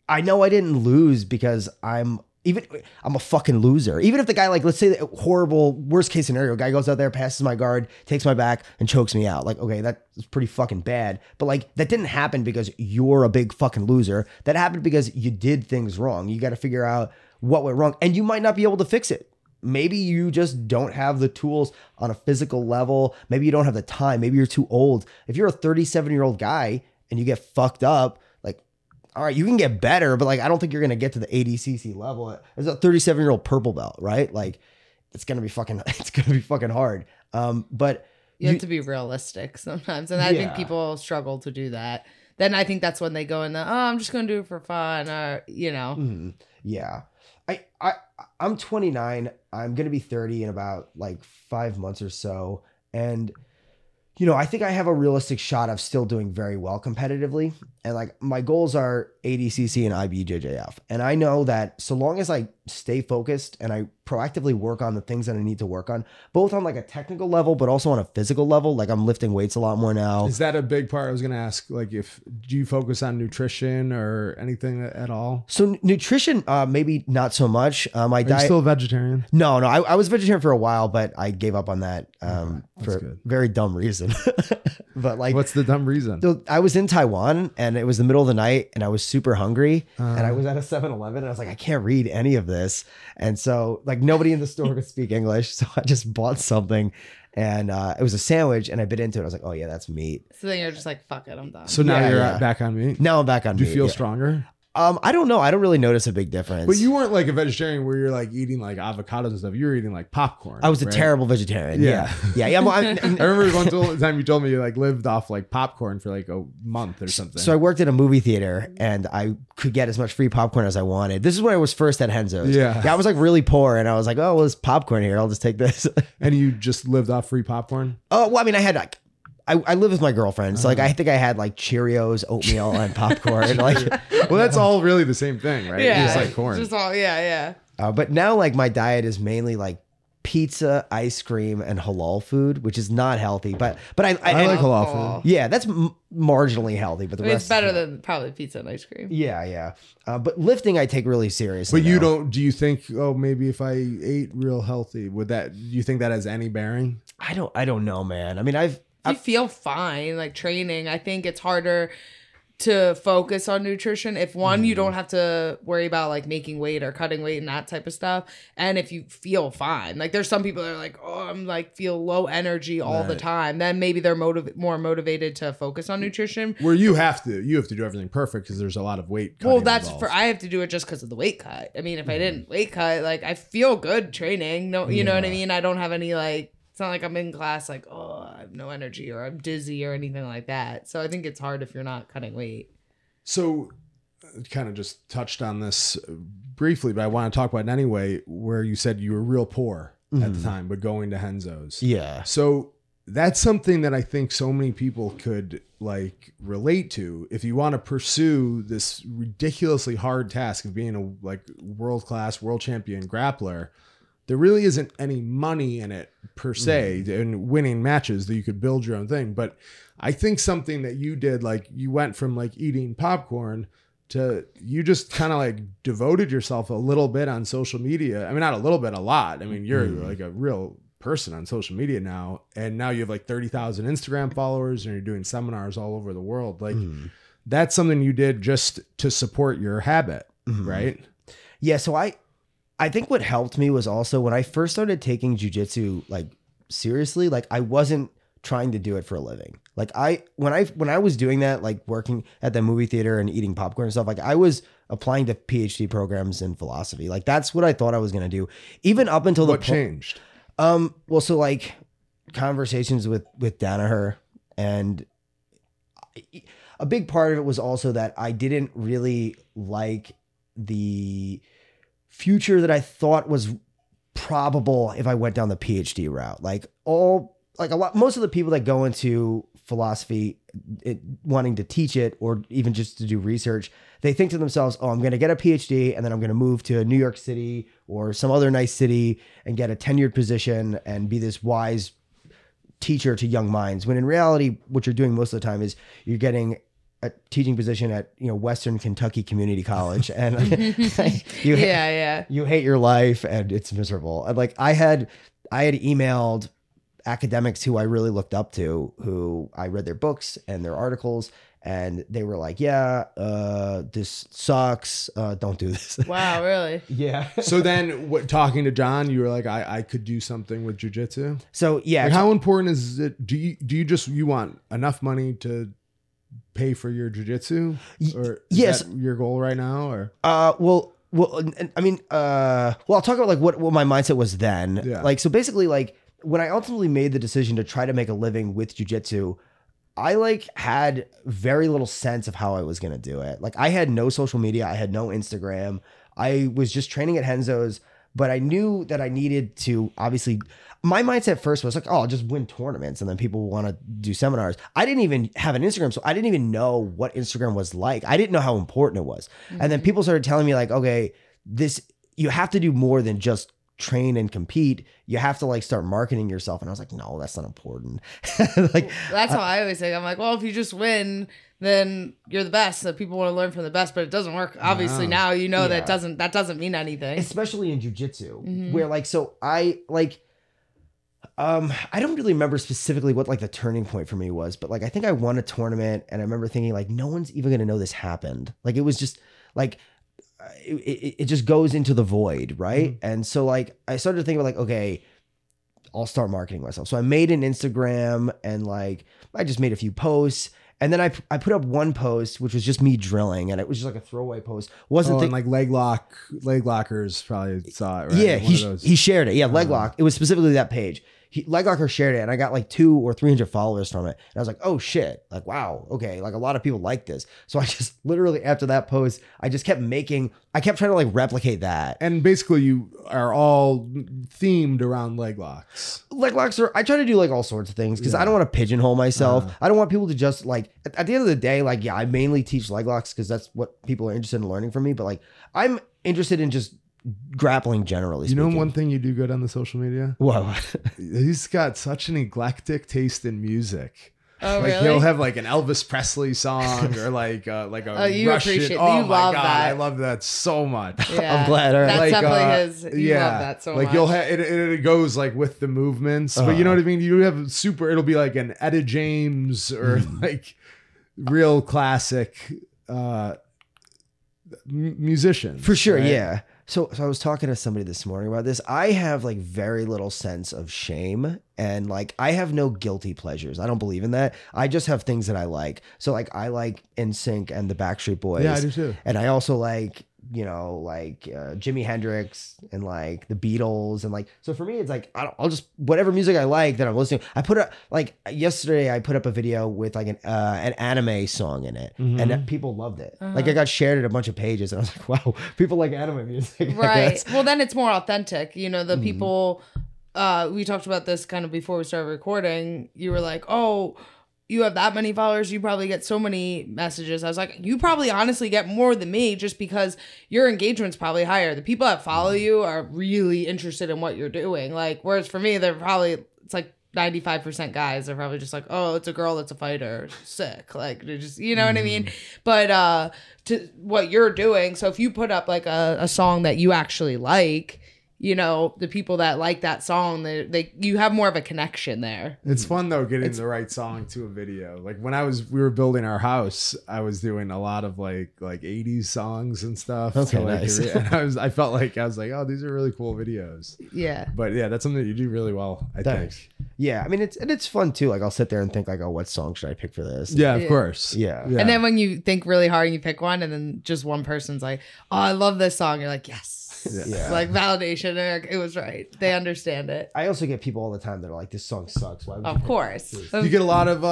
I know I didn't lose because I'm a fucking loser. Even if the guy, like, let's say the horrible worst case scenario, guy goes out there, passes my guard, takes my back and chokes me out. Like, okay, that's pretty fucking bad. But like, that didn't happen because you're a big fucking loser. That happened because you did things wrong. You got to figure out what went wrong, and you might not be able to fix it. Maybe you just don't have the tools on a physical level. Maybe you don't have the time. Maybe you're too old. If you're a 37-year-old guy and you get fucked up, all right, you can get better, but like, I don't think you're going to get to the ADCC level. As a 37-year-old purple belt, right? Like it's going to be fucking hard. But You have to be realistic sometimes. And I think Yeah. people struggle to do that. Then I think that's when they go in I'm just going to do it for fun or, Mhm. Yeah. I'm 29. I'm going to be 30 in about like 5 months or so. And, I think I have a realistic shot of still doing very well competitively. And like my goals are ADCC and IBJJF. And I know that so long as I stay focused and I proactively work on the things that I need to work on, both on like a technical level, but also on a physical level, like I'm lifting weights a lot more now. Is that a big part? I was going to ask, like, do you focus on nutrition or anything at all? So nutrition, maybe not so much. My Are diet. you still a vegetarian? No, I was vegetarian for a while, but I gave up on that for good. a very dumb reason. But like, What's the dumb reason? so I was in Taiwan and it was the middle of the night and I was super hungry and I was at a 7-Eleven and I was like, I can't read any of this. And so like nobody in the store could speak English. So I just bought something and it was a sandwich and I bit into it. I was like, oh yeah, that's meat. So then you're just like, fuck it, I'm done. So now Yeah, you're yeah. back on meat? Now I'm back on Do you meat, feel yeah. stronger? I don't know. I don't really notice a big difference. But you weren't like a vegetarian where you're like eating like avocados and stuff. You were eating like popcorn. I was a right? terrible vegetarian. Yeah. Yeah. Well, I remember one time you told me you like lived off like popcorn for like a month or something. So I worked at a movie theater and I could get as much free popcorn as I wanted. This is when I was first at Henzo's. Yeah. I was like really poor and I was like, oh, well, there's popcorn here. I'll just take this. And you just lived off free popcorn? Oh, well, I mean, I had like, I live with my girlfriend. So like, I think I had like Cheerios, oatmeal, and popcorn. Like, Well, that's all really the same thing, right? yeah. It's like corn. Just all, yeah. but now like my diet is mainly like pizza, ice cream, and halal food, which is not healthy. But I like halal Alcohol. food. yeah, that's marginally healthy. But the I mean, rest it's better than probably pizza and ice cream. Yeah. But lifting I take really seriously. But you now. do you think, oh, maybe if I ate real healthy, do you think that has any bearing? I don't know, man. I mean, You feel fine, like training. I think it's harder to focus on nutrition if you don't have to worry about like making weight or cutting weight and that type of stuff, and if you feel fine. Like there's some people that are like, oh, I'm like feel low energy all the time, then maybe they're more motivated to focus on nutrition. Where you have to do everything perfect because there's a lot of weight cutting Well, that's involved. I have to do it just because of the weight cut. I mean, if I didn't weight cut, like I feel good training. No, you know what I mean? I don't have any like, it's not like I'm in class like, oh, I have no energy or I'm dizzy or anything like that. So I think it's hard if you're not cutting weight. So kind of just touched on this briefly, but I want to talk about it anyway, where you said you were real poor at the time, but going to Henzo's. Yeah. So that's something that I think so many people could like relate to. If you want to pursue this ridiculously hard task of being a like world-class world champion grappler, there really isn't any money in it per se in winning matches that you could build your own thing. But I think something that you did, like you went from like eating popcorn to you just kind of like devoted yourself a little bit on social media. I mean, not a little bit, a lot. I mean, you're like a real person on social media now. And now you have like 30,000 Instagram followers and you're doing seminars all over the world. Like that's something you did just to support your habit, right? Yeah. So I think what helped me was also when I first started taking jujitsu like seriously, like I wasn't trying to do it for a living. Like when I was doing that, like working at the movie theater and eating popcorn and stuff, like I was applying to PhD programs in philosophy. Like that's what I thought I was going to do. Even up until What changed? Well, so like conversations with Danaher, and a big part of it was also that I didn't really like the future that I thought was probable if I went down the PhD route. Most of the people that go into philosophy wanting to teach it or even just to do research, they think to themselves, oh, I'm going to get a PhD and then I'm going to move to New York City or some other nice city and get a tenured position and be this wise teacher to young minds. When in reality, what you're doing most of the time is you're getting a teaching position at Western Kentucky Community College, and you hate your life and it's miserable. And like I had emailed academics who I really looked up to, who I read their books and their articles, and they were like, yeah, this sucks. Don't do this. Wow, really? Yeah. So then talking to John, you were like, I could do something with jujitsu. So yeah. Like how important is it? Do you want enough money to pay for your jujitsu, or is yes, that your goal right now? Or well, I mean, I'll talk about like what my mindset was then. Yeah. Like, so basically, like when I ultimately made the decision to try to make a living with jiu-jitsu, I like had very little sense of how I was going to do it. Like I had no social media. I had no Instagram. I was just training at Henzo's, but I knew that I needed to obviously, my mindset first was like, oh, I'll just win tournaments and then people want to do seminars. I didn't even have an Instagram. So I didn't even know what Instagram was like. I didn't know how important it was. And then people started telling me like, okay, you have to do more than just train and compete. You have to like start marketing yourself. And I was like, no, that's not important. Like that's how I always say. I'm like, well, if you just win, then you're the best. So people want to learn from the best, but it doesn't work. Obviously now you know that doesn't mean anything. Especially in jiu-jitsu, where like, so I like, I don't really remember specifically what like the turning point for me was, but like I think I won a tournament and I remember thinking like no one's even gonna know this happened. Like it was just like it just goes into the void, right? And so like I started to think about like, okay, I'll start marketing myself. So I made an Instagram and like I just made a few posts. And then I put up one post, which was just me drilling, and it was just like a throwaway post. And like leg lockers probably saw it, right? Yeah, he shared it. Yeah, leg lock. It was specifically that page. Leg locker shared it, and I got like 200 or 300 followers from it. And I was like, oh shit, like wow, okay, like a lot of people like this. So I just literally after that post, I just kept I kept trying to like replicate that. And basically, you are all themed around leg locks. Leg locks I try to do like all sorts of things because I don't want to pigeonhole myself. I don't want people to just like at the end of the day, like yeah, I mainly teach leg locks because that's what people are interested in learning from me. But like I'm interested in just grappling generally speaking. You know one thing you do good on the social media? Whoa. He's got such an eclectic taste in music. Oh, like really? he'll have like an Elvis Presley song or like a you Russian. appreciate Oh you my love God, that. I love that so much. Yeah. I'm glad. All right. That's Like, definitely his. You love that so like much. you'll have it goes like with the movements, but you know what I mean? You have it'll be like an Etta James or like real classic musician. For sure, right? yeah. So I was talking to somebody this morning about this. I have like very little sense of shame and like I have no guilty pleasures. I don't believe in that. I just have things that I like. So like I like NSYNC and the Backstreet Boys. Yeah, I do too. And I also like, you know, like Jimi Hendrix and like the Beatles and like, so for me, it's like, I'll just, whatever music I like that I'm listening. I put up like yesterday, I put up a video with like an anime song in it and people loved it. Like I got shared at a bunch of pages and I was like, wow, people like anime music. Right. Well, then it's more authentic. You know, the people, we talked about this kind of before we started recording. You were like, oh, you have that many followers, you probably get so many messages. I was like, you probably honestly get more than me just because your engagement's probably higher. The people that follow you are really interested in what you're doing. Like, whereas for me, it's like 95% guys are probably just like, oh, it's a girl that's a fighter. Sick. Like, they're just, you know what I mean? But to what you're doing, so if you put up like a song that you actually like, you know, the people that like that song, you have more of a connection there. It's fun though, getting the right song to a video. Like when we were building our house, I was doing a lot of like 80s songs and stuff. Okay, so, like, nice. and I felt like I was like, oh, these are really cool videos. Yeah. But yeah, that's something that you do really well, I think. Yeah, I mean it's fun too. Like I'll sit there and think like, oh, what song should I pick for this? Yeah, of course. Yeah. And then when you think really hard and you pick one, and then just one person's like, oh, I love this song. You're like, yes. Yeah. Like validation. It was right. They understand it. I also get people all the time that are like, this song sucks. Why would you Of pick course. this? You get a lot of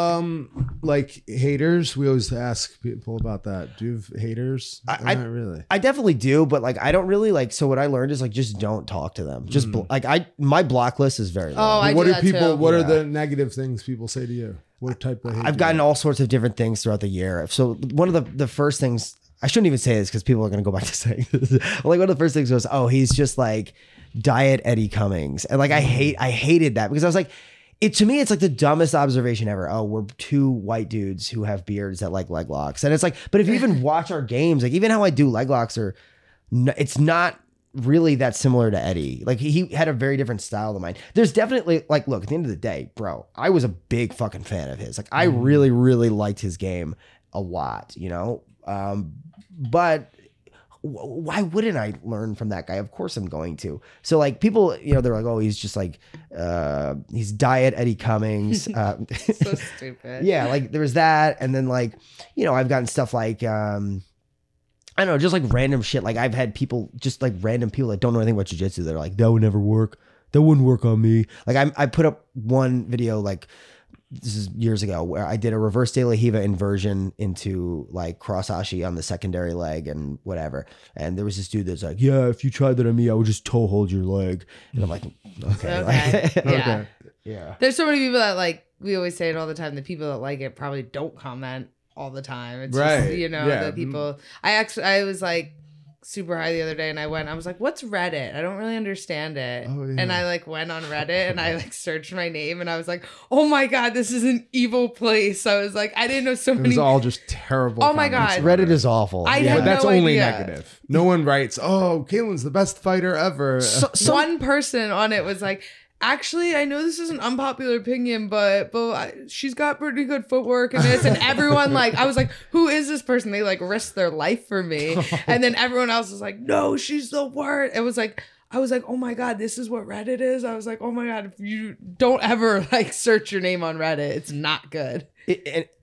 like haters. We always ask people about that. Do you have haters? Not really. I definitely do, but like I don't really like. So what I learned is like just don't talk to them. Just my block list is very low. I what do are that people? too. What are the negative things people say to you? What type of hate? I've gotten all sorts of different things throughout the year. So one of the first things, I shouldn't even say this because people are going to go back to saying this. Like one of the first things was, oh, he's just like diet Eddie Cummings. And like I hated that because I was like, to me, it's like the dumbest observation ever. Oh, we're two white dudes who have beards that like leg locks. And it's like, but if you even watch our games, like even how I do leg locks it's not really that similar to Eddie. Like he had a very different style than mine. There's definitely like, look, at the end of the day, bro, I was a big fucking fan of his. Like I really, really liked his game a lot, you know? But why wouldn't I learn from that guy? Of course I'm going to. So like people, you know, they're like, oh, he's just like, he's diet Eddie Cummings. So stupid. Yeah. Like there was that. And then like, you know, I've gotten stuff like, I don't know, just like random shit. Like I've had people, just like random people that don't know anything about jiu-jitsu. They're like, that would never work. that wouldn't work on me. Like I put up one video like this is years ago where I did a reverse De La Riva inversion into like cross-ashi on the secondary leg and whatever. And there was this dude that's like, yeah, if you tried that on me, I would just toe hold your leg. And I'm like, okay. Okay. Like, Yeah. yeah. There's so many people that like, we always say it all the time. The people that like it probably don't comment all the time. It's Right. just, you know, the people. I was like super high the other day and I was like, what's Reddit? I don't really understand it. Oh, yeah. And I like went on Reddit and I like searched my name and I was like, oh my God, this is an evil place. I was like, I didn't know so It many. was all just terrible. Oh my comments. God. Reddit is awful. I Yeah, had but that's no only idea. negative. No one writes, "Oh, Caitlin's the best fighter ever." One person on it was like, actually, I know this is an unpopular opinion, but she's got pretty good footwork and this, and everyone like, I was like, who is this person? They like risked their life for me, and then everyone else was like, no, she's the worst. It was like, I was like, oh my God, this is what Reddit is. I was like, oh my God, if you don't ever like search your name on Reddit, it's not good.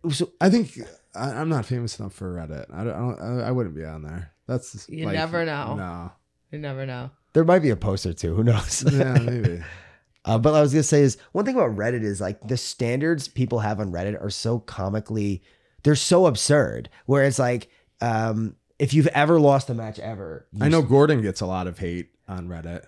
So I think I'm not famous enough for Reddit. I wouldn't be on there. That's You never know. No. You never know. there might be a post or two. Who knows? Yeah, maybe. But I was gonna say is one thing about Reddit is like the standards people have on Reddit are so comically, they're so absurd. Where it's like, if you've ever lost a match ever, I know Gordon gets a lot of hate on Reddit.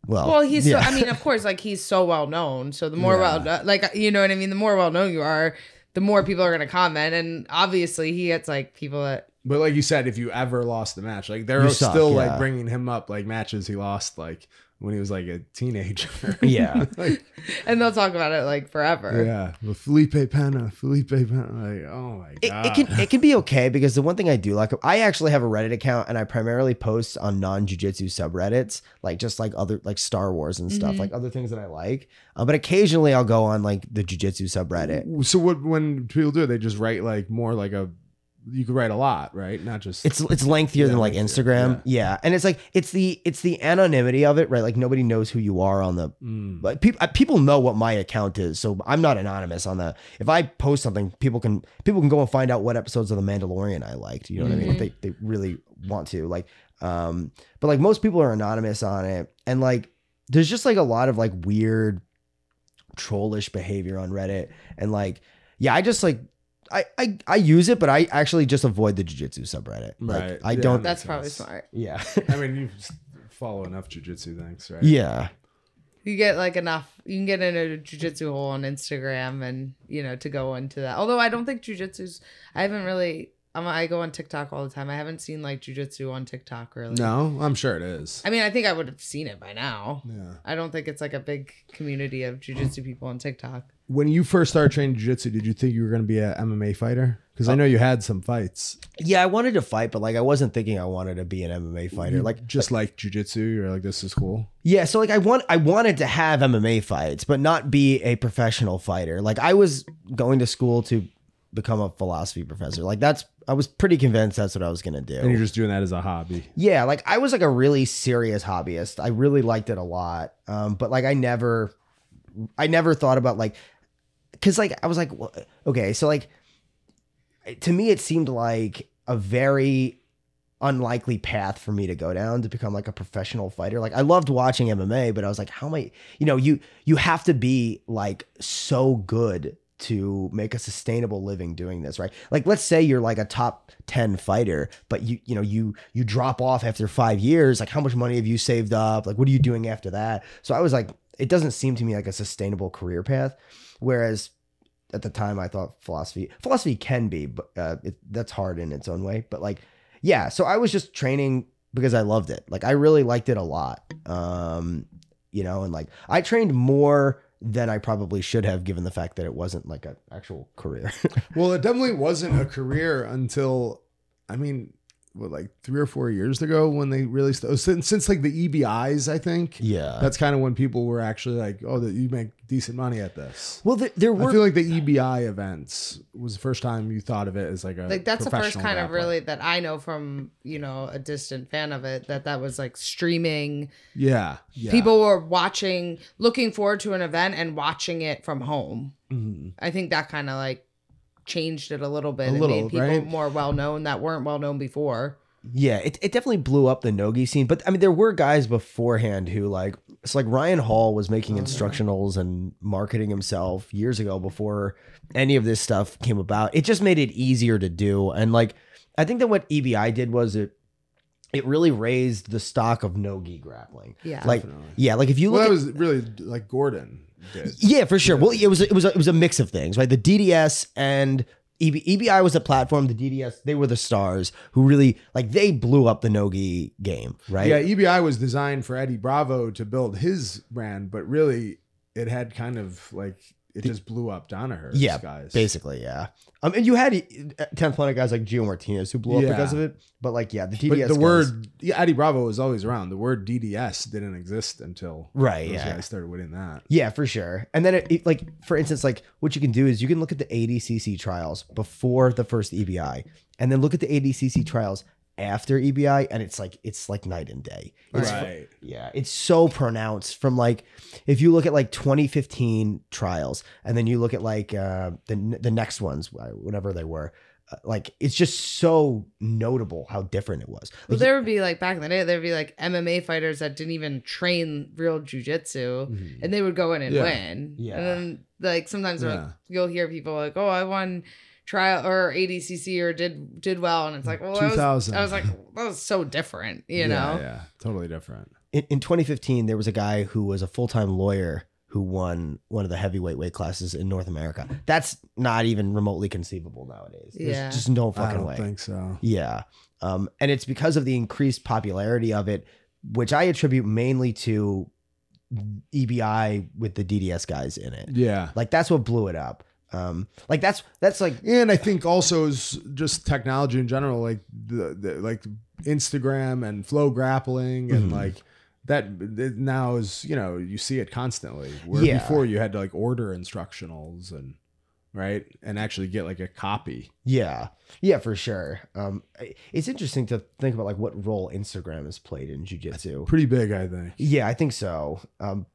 Well, he's yeah. so, I mean, of course, like he's so well known. So the more Yeah. like, you know what I mean? The more well known you are, the more people are going to comment. And obviously he gets like people that, But like you said, if you ever lost a match, like they're You still suck, like yeah. bringing him up like matches he lost like when he was like a teenager. Yeah. Like, and they'll talk about it like forever. yeah. With Felipe Pena. Like, oh my God. It can be okay because the one thing I do like, I actually have a Reddit account and I primarily post on non-jiu-jitsu subreddits, like just like other like Star Wars and stuff, like other things that I like. But occasionally I'll go on like the jiu-jitsu subreddit. So when people do it, they just write like more like you could write a lot, right? Not just It's lengthier than like lengthier, Instagram. Yeah. And it's like, it's the anonymity of it, right? Like nobody knows who you are on the, but people know what my account is. So I'm not anonymous on the, if I post something, people can go and find out what episodes of The Mandalorian I liked. You know what I mean? If they really want to like, but like most people are anonymous on it. And like, there's just like a lot of like weird trollish behavior on Reddit. And like, yeah, I just like, I use it, but I actually just avoid the jiu-jitsu subreddit. Like, Right. I Yeah, don't. That's probably smart. Yeah. I mean, you follow enough jiu-jitsu things, right? Yeah. You get like enough, you can get into a jiu-jitsu hole on Instagram and, you know, to go into that. Although I don't think jiu-jitsu's, I haven't really, I go on TikTok all the time. I haven't seen like jiu-jitsu on TikTok really. No, I'm sure it is. I mean, I think I would have seen it by now. Yeah. I don't think it's like a big community of jiu-jitsu people on TikTok. When you first started training jiu-jitsu, did you think you were going to be an MMA fighter? Because I know you had some fights. Yeah, I wanted to fight, but like I wasn't thinking I wanted to be an MMA fighter. You Like just like jiu-jitsu, you're like, this is cool. yeah, so like I wanted to have MMA fights, but not be a professional fighter. Like I was going to school to become a philosophy professor. Like I was pretty convinced that's what I was gonna do. And you're just doing that as a hobby. Yeah, like I was like a really serious hobbyist. I really liked it a lot. But like I never thought about like, cause like I was like, well, okay, so like to me it seemed like a very unlikely path for me to go down to become like a professional fighter. Like I loved watching MMA, but I was like, how am I, you have to be like so good to make a sustainable living doing this, right? Like, let's say you're like a top 10 fighter, but you drop off after 5 years. Like, how much money have you saved up? Like, what are you doing after that? So I was like, it doesn't seem to me like a sustainable career path. Whereas at the time I thought philosophy can be, but that's hard in its own way. But like, yeah, so I was just training because I loved it. Like, I really liked it a lot. And like I trained more than I probably should have, given the fact that it wasn't like an actual career. Well, it definitely wasn't a career until, I mean, like 3 or 4 years ago when they really since like the EBIs, I think. Yeah. That's kind of when people were actually like, oh, that you make decent money at this. Well, there I were. feel like the EBI events was the first time you thought of it as like a Like that's the first professional kind of grappler. really that I know from, a distant fan of it, that was like streaming. Yeah. People were looking forward to an event and watching it from home. Mhm. I think that kind of like changed it a little bit A and little, made people right? more well known that weren't well known before. Yeah, it definitely blew up the nogi scene. But I mean, there were guys beforehand who like, it's like Ryan Hall was making instructionals and marketing himself years ago before any of this stuff came about. It just made it easier to do. And like, I think that what EBI did was it really raised the stock of nogi grappling. Yeah. Like, Definitely. yeah, like if you look Well, that at, was really like Gordon did. yeah, for sure. Well, it was a mix of things, right? The DDS and EBI was a platform. The DDS, they were the stars who really like they blew up the nogi game, right? Yeah, EBI was designed for Eddie Bravo to build his brand, but really it had kind of like it just blew up Danaher's guys. Basically, yeah. And you had 10th Planet guys like Gio Martinez who blew up because of it, but like the DDS. But the guys, word Eddie Bravo was always around. The word DDS didn't exist until those guys started winning that. Yeah, for sure. And then it like for instance, like what you can do is you can look at the ADCC trials before the first EBI, and then look at the ADCC trials after EBI, and it's like night and day. It's Right. Yeah, it's so pronounced from like if you look at like 2015 trials, and then you look at like the next ones, whatever they were, like it's just so notable how different it was. Well, Like, there would be like back in the day, there'd be like MMA fighters that didn't even train real jujitsu, and they would go in and win. Yeah. And then like sometimes like, you'll hear people like, "Oh, I won trial or ADCC or did well," and it's like, well, 2000. I was like, that was so different, you know? Yeah, totally different. in 2015, there was a guy who was a full-time lawyer who won one of the heavyweight weight classes in North America. That's not even remotely conceivable nowadays. There's Yeah. just no I fucking don't way. think so. Yeah. And it's because of the increased popularity of it, which I attribute mainly to EBI with the DDS guys in it. Yeah. Like that's what blew it up. Like that's like, And I think also is just technology in general, like the like Instagram and flow grappling and like that now is, you know, you see it constantly. Where Yeah. before you had to like order instructionals and right and actually get like a copy. yeah, for sure. It's interesting to think about like what role Instagram has played in jiu-jitsu. Pretty big, I think. Yeah, I think so.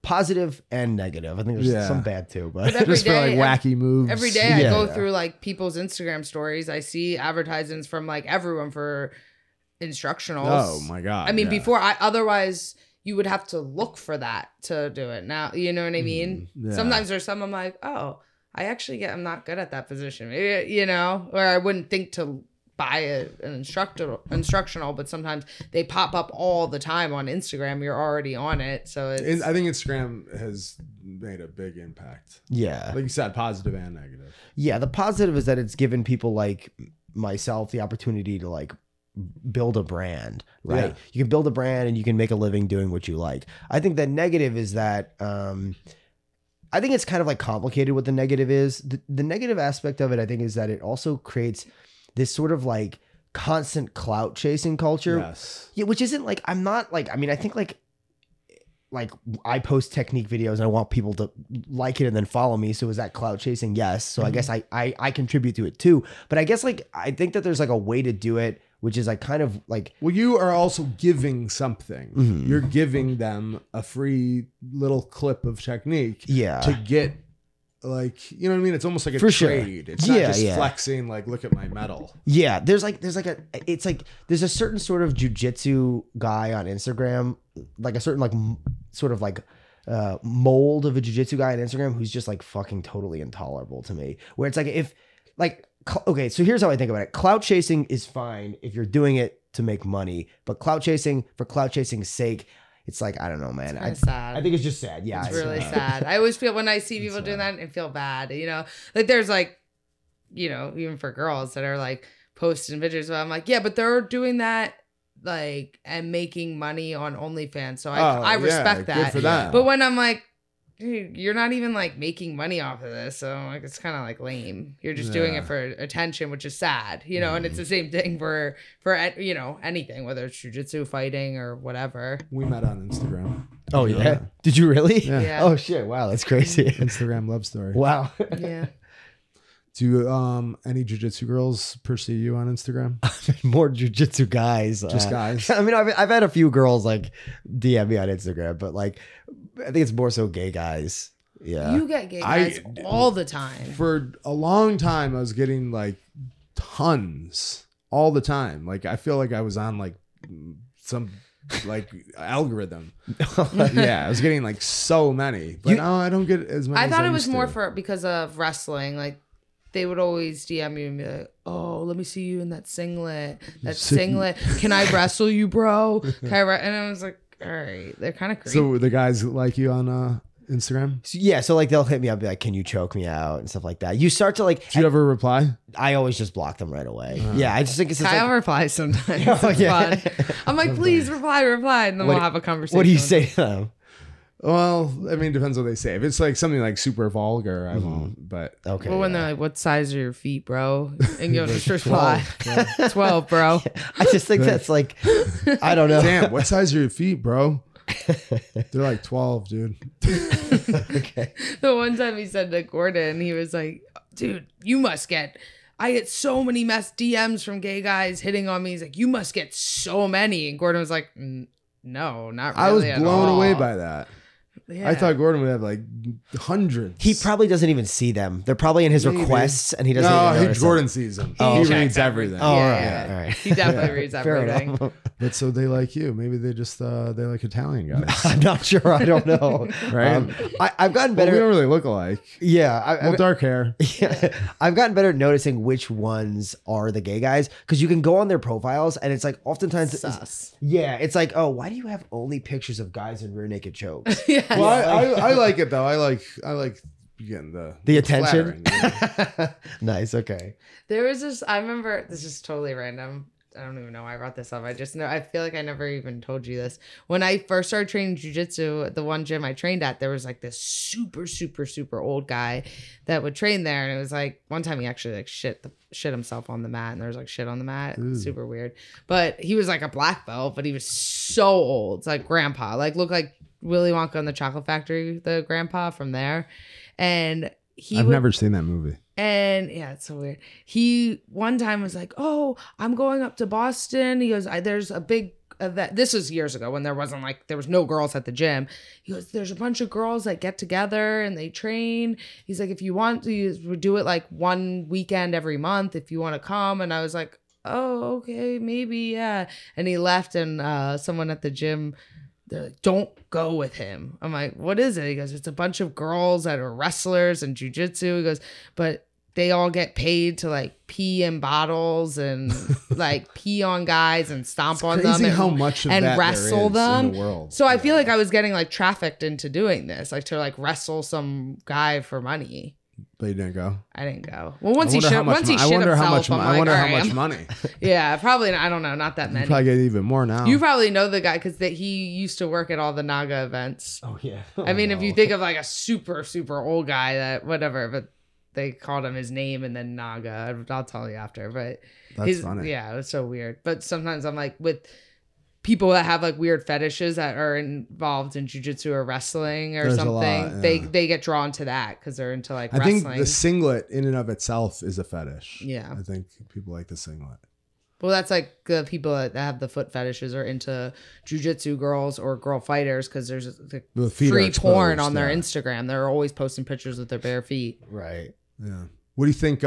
Positive and negative. I think there's some bad too, but every Just for like day- wacky moves. Every day I Yeah. go through like people's Instagram stories, I see advertisements from like everyone for instructionals. Oh my God. I mean, yeah. otherwise you would have to look for that to do it. Now, you know what I mean? Yeah. Sometimes there's some I'm like, oh, I'm not good at that position. Maybe, you know, or I wouldn't think to buy an instructional, but sometimes they pop up all the time on Instagram. You're already on it. So it's, I think Instagram has made a big impact. yeah. Like you said, positive and negative. Yeah, the positive is that it's given people like myself the opportunity to like build a brand, right? Yeah. You can build a brand and you can make a living doing what you like. I think the negative is that I think it's kind of like complicated what the negative is. The negative aspect of it, I think, is that it also creates this sort of like constant clout chasing culture. Yes. Yeah, which isn't like, I'm not like, I mean, I think like I post technique videos and I want people to like it and then follow me. So is that clout chasing? Yes. So I guess I contribute to it too. But I guess like, I think that there's like a way to do it, which is like kind of like, Well, you are also giving something. You're giving them a free little clip of technique yeah. to get like, you know what I mean? It's almost like a For sure. trade. It's not Yeah, just yeah. flexing like, look at my medal. Yeah, there's a certain sort of jujitsu guy on Instagram, like a certain like sort of like mold of a jujitsu guy on Instagram who's just like fucking totally intolerable to me. Where it's like if like okay, so here's how I think about it. Clout chasing is fine if you're doing it to make money, but clout chasing for clout chasing's sake, it's like I don't know, man. kinda sad. I think it's just sad. Yeah, it's really sad. I always feel when I see people doing that and feel bad, you know, like there's like, you know, even for girls that are like posting videos, but I'm like, yeah, but they're doing that like and making money on OnlyFans. So I respect good that. for that. But when I'm like, dude, you're not even like making money off of this. So like, it's kind of like lame. You're just doing it for attention, which is sad, you know, and it's the same thing for, you know, anything, whether it's jujitsu, fighting or whatever. We met on Instagram. Oh yeah. Did you really? Yeah. Oh shit. Wow, that's crazy. Instagram love story. Wow. Yeah. Do any jiu-jitsu girls pursue you on Instagram? More jujitsu guys. Just guys? I mean, I've had a few girls like DM me on Instagram, but like, I think it's more so gay guys. Yeah. You get gay guys all the time. For a long time, I was getting like tons all the time. Like I feel like I was on like some like algorithm. Yeah, I was getting like so many, but now I don't get as many. I thought as it was used more to. because of wrestling. Like they would always DM you and be like, "Oh, let me see you in that singlet. That singlet. Can I wrestle you, bro? Can I?" And I was like, "All right." They're kind of creepy. So the guys like you on Instagram? So like they'll hit me up, be like, "Can you choke me out?" and stuff like that. You start to like. Do you ever reply? I always just block them right away. Yeah, I just think it's just Kyle like, replies sometimes. It's fun. I'm like, "Please reply," and then we'll have a conversation. what do you say to them? Well, I mean, it depends what they say. If it's like something like super vulgar, I won't. But Okay. Well, when they're like, "What size are your feet, bro?" and you'll just reply, 12, bro. I just think that's like, I don't know. damn, what size are your feet, bro? They're like 12, dude. Okay. The one time he said to Gordon, he was like, "Dude, I get so many DMs from gay guys hitting on me." He's like, "You must get so many." And Gordon was like, "No, not really." I was at blown all." away by that. Yeah. I thought Gordon would have like hundreds. He probably doesn't even see them. They're probably in his Maybe. requests, and he doesn't. even notice them. Gordon sees them. He He checks reads everything. Oh, Yeah. all right. He definitely reads Fair everything. enough. But so they like you. Maybe they just they like Italian guys. I'm not sure. I don't know. Right? I've gotten Well, better. we don't really look alike. Yeah. Well, dark hair. Yeah, I've gotten better at noticing which ones are the gay guys because you can go on their profiles and it's like oftentimes Sus. it's like, oh, why do you have only pictures of guys in rear naked chokes? Yeah. Well, I like it though. I like getting the attention. flattering, yeah. Nice. Okay. There was this, I remember, this is totally random. I don't even know why I brought this up. I just know, I feel like I never even told you this. When I first started training jiu-jitsu, the one gym I trained at, there was like this super, super, super old guy that would train there. And it was like, one time he actually like shit himself on the mat, and there was like shit on the mat. Super weird. But he was like a black belt, but he was so old. It's like grandpa, like looked like Willy Wonka and the Chocolate Factory, the grandpa from there. And I've never seen that movie. And yeah, it's so weird. He one time was like, "Oh, I'm going up to Boston." He goes, "There's a big event." This was years ago when there was no girls at the gym. He goes, "There's a bunch of girls that get together and they train." He's like, "If you want to, we do it like one weekend every month if you want to come." And I was like, "Oh, okay, maybe, yeah." And he left, and someone at the gym, they're like, "Don't go with him." I'm like, "What is it?" He goes, "It's a bunch of girls that are wrestlers and jujitsu." He goes, "But they all get paid to like pee in bottles and like pee on guys and stomp on them Crazy and, how much of and that wrestle there is them." in the world. So I feel like I was getting like trafficked into doing this, like to like wrestle some guy for money. But you didn't go. I didn't go. Well, once he I shit wonder himself, I'm like, how all right, much money. yeah, probably. I don't know, not that You many. probably get even more now. You probably know the guy because he used to work at all the Naga events. Oh yeah. I mean, if you think of like a super, super old guy that whatever, but they called him his name and then Naga. I'll tell you after, but That's funny. Yeah, it was so weird. But sometimes I'm like with people that have like weird fetishes that are involved in jujitsu or wrestling or There's a something, lot, yeah. they get drawn to that because they're into like I wrestling. think the singlet in and of itself is a fetish. Yeah. I think people like the singlet. Well, that's like the people that have the foot fetishes are into jujitsu girls or girl fighters because there's like The feet are free porn exposed, on their yeah. Instagram. They're always posting pictures with their bare feet. Right. Yeah. What do you think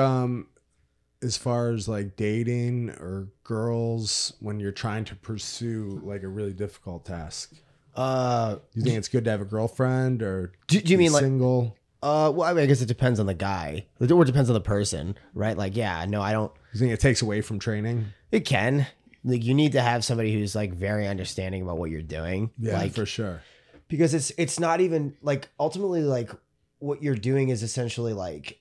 as far as like dating or girls when you're trying to pursue like a really difficult task? You think it's good to have a girlfriend or Do you mean like single? Well, I mean, I guess it depends on the guy. Or it depends on the person, right? Like, yeah, no, I don't. You think it takes away from training? It can. Like, you need to have somebody who's like very understanding about what you're doing. Yeah, like, for sure. because it's not even like ultimately like what you're doing is essentially like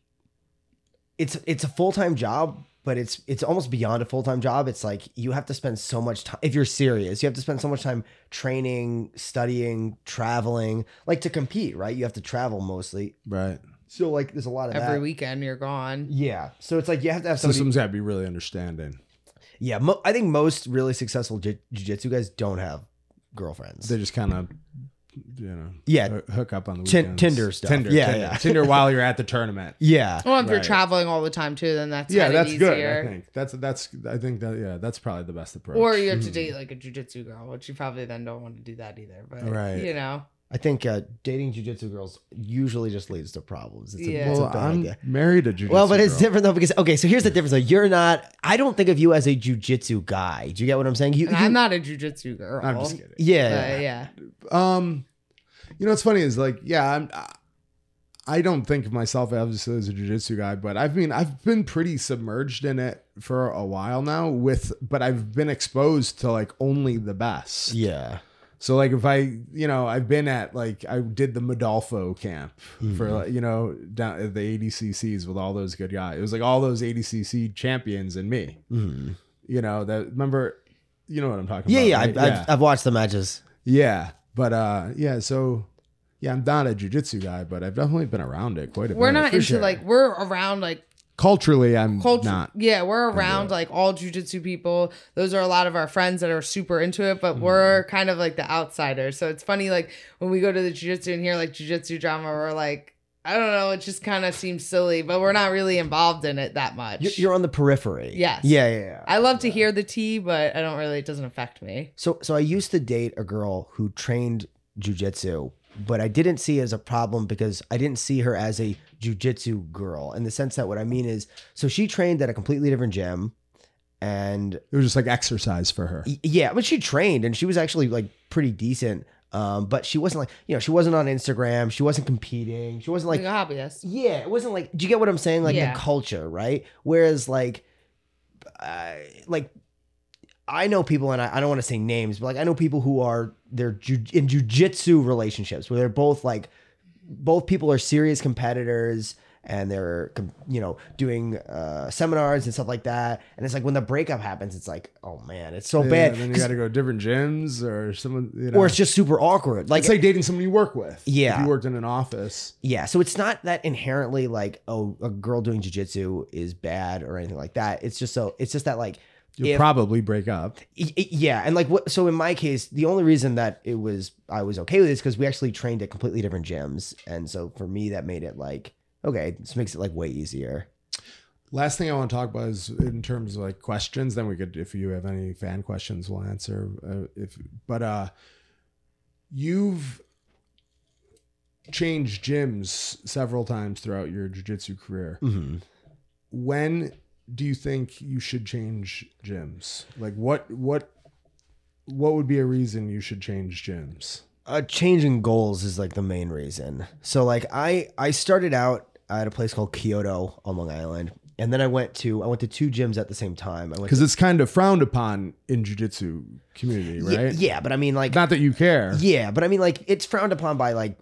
it's a full-time job, but it's almost beyond a full-time job. It's like you have to spend so much time if you're serious. You have to spend so much time training, studying, traveling, like to compete, right? You have to travel mostly. Right. So like there's a lot of Every that. weekend you're gone. Yeah. So it's like you have to have So somebody. someone's got to be really understanding. Yeah, I think most really successful jiu-jitsu guys don't have girlfriends. They just kind of, Yeah. hook up on the weekends. Tinder stuff. Tinder, Yeah, Tinder. yeah. Tinder while you're at the tournament. Yeah. Well, if you're Right. traveling all the time too, then that's Yeah, kinda that's easier. good. I think that's probably the best approach. Or you have to date like a jujitsu girl, which you probably then don't want to do that either. But Right. you know, I think dating jujitsu girls usually just leads to problems. It's Yeah. it's Well, bad I'm idea. married to jujitsu. Well, but it's girl. different though because okay, so here's the difference though. You're not. I don't think of you as a jujitsu guy. Do you get what I'm saying? And I'm not a jujitsu girl. I'm just kidding. Yeah. Yeah. You know what's funny is like, I don't think of myself obviously as a jiu-jitsu guy, but I've been pretty submerged in it for a while now but I've been exposed to like only the best. Yeah. So like if I've been at like, I did the Modolfo camp for like, down at the ADCCs with all those good guys. It was like all those ADCC champions and me, remember, you know what I'm talking Yeah. about. Yeah. Right? I've watched the matches. Yeah. But so yeah, I'm not a jiu-jitsu guy, but I've definitely been around it quite a bit. We're not for into sure. like, we're around like Culturally, I'm not. Yeah, we're around like all jujitsu people. Those are a lot of our friends that are super into it, but we're kind of like the outsiders. So it's funny, like when we go to the jujitsu and hear like jujitsu drama, we're like, I don't know, it just kind of seems silly, but we're not really involved in it that much. You're on the periphery. Yes. Yeah. I love to hear the tea, but I don't really, it doesn't affect me. So I used to date a girl who trained jujitsu, but I didn't see it as a problem because I didn't see her as a jujitsu girl in the sense that what I mean is, so she trained at a completely different gym and It was just like exercise for her. yeah, but she trained and she was actually like pretty decent. But she wasn't like, she wasn't on Instagram. She wasn't competing. She wasn't Like like, a hobbyist. yeah, it wasn't like, do you get what I'm saying? Like Yeah. the culture, right? Whereas like I know people, and I don't want to say names, but like I know people who are in jujitsu relationships where they're both people are serious competitors and they're doing seminars and stuff like that. And it's like when the breakup happens, it's like, oh man, it's so bad. Then you got to go to different gyms or someone, Or it's just super awkward. Like it's like dating someone you work with. Yeah. If you worked in an office. yeah, so it's not that inherently like, oh, a girl doing jujitsu is bad or anything like that. It's just that like. You'll probably break up. Yeah, and like what? So in my case, the only reason that I was okay with this because we actually trained at completely different gyms, and so for me that made it like okay, this makes it like way easier. Last thing I want to talk about is in terms of like questions. Then we could, if you have any fan questions, we'll answer. You've changed gyms several times throughout your jiu-jitsu career. Mm-hmm. When do you think you should change gyms? Like what would be a reason you should change gyms? Changing goals is like the main reason. So like I started out at a place called Kyoto on Long Island, and then I went to 2 gyms at the same time. Because it's kind of frowned upon in jiu-jitsu community, right? Yeah, but I mean like Not that you care. yeah, but I mean like it's frowned upon by like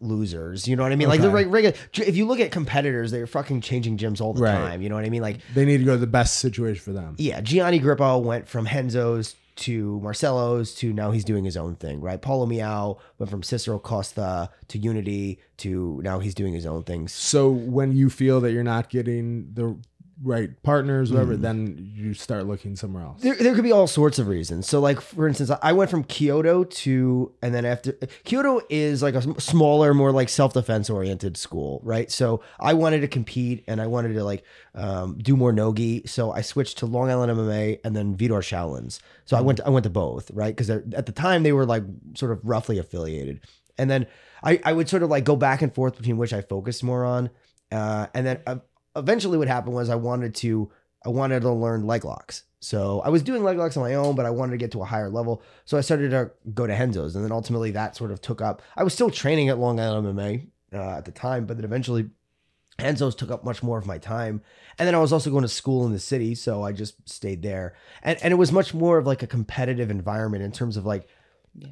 losers, you know what I mean? Like the regular, if you look at competitors, they're fucking changing gyms all the time. You know what I mean? Like They need to go to the best situation for them. yeah, Gianni Grippo went from Henzo's to Marcelo's to now he's doing his own thing, right? Paulo Miao went from Cicero Costa to Unity to now he's doing his own things. So when you feel that you're not getting the right partners, whatever, then you start looking somewhere else. There could be all sorts of reasons. So like, for instance, I went from Kyoto to, and then after Kyoto is like a smaller, more like self-defense oriented school, right? So I wanted to compete and I wanted to like do more Nogi. So I switched to Long Island MMA and then Vitor Shaolin's. So I went to both, right? Because at the time they were like sort of roughly affiliated. And then I would sort of like go back and forth between which I focused more on. And then eventually what happened was I wanted to learn leg locks. So I was doing leg locks on my own, but I wanted to get to a higher level. So I started to go to Henzo's, and then ultimately that sort of took up. I was still training at Long Island MMA at the time, but then eventually Henzo's took up much more of my time. And then I was also going to school in the city, so I just stayed there. And it was much more of like a competitive environment in terms of like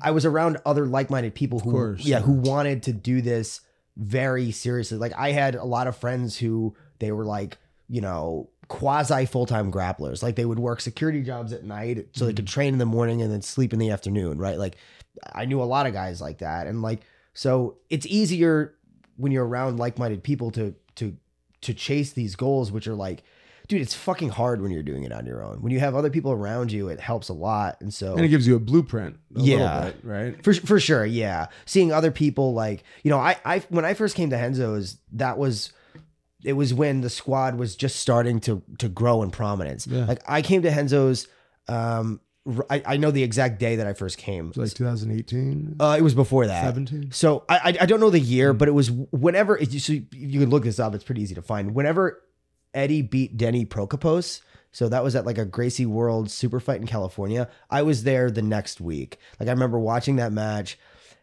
I was around other like-minded people who who wanted to do this very seriously. Like I had a lot of friends who they were like, quasi full-time grapplers. Like they would work security jobs at night so they could train in the morning and then sleep in the afternoon, right? Like I knew a lot of guys like that. And like, so it's easier when you're around like-minded people to chase these goals, which are like, dude, it's fucking hard when you're doing it on your own. When you have other people around you, it helps a lot. And so, and it gives you a blueprint a little bit, right? For sure. Yeah. Seeing other people like, I when I first came to Henzo's, it was when the squad was just starting to grow in prominence. Yeah. Like I came to Henzo's I know the exact day that I first came. Like 2018. It was before that. 17. So I don't know the year, but it was whenever. So you can look this up. It's pretty easy to find. Whenever Eddie beat Denny Prokopos. So that was at like a Gracie World super fight in California. I was there the next week. Like I remember watching that match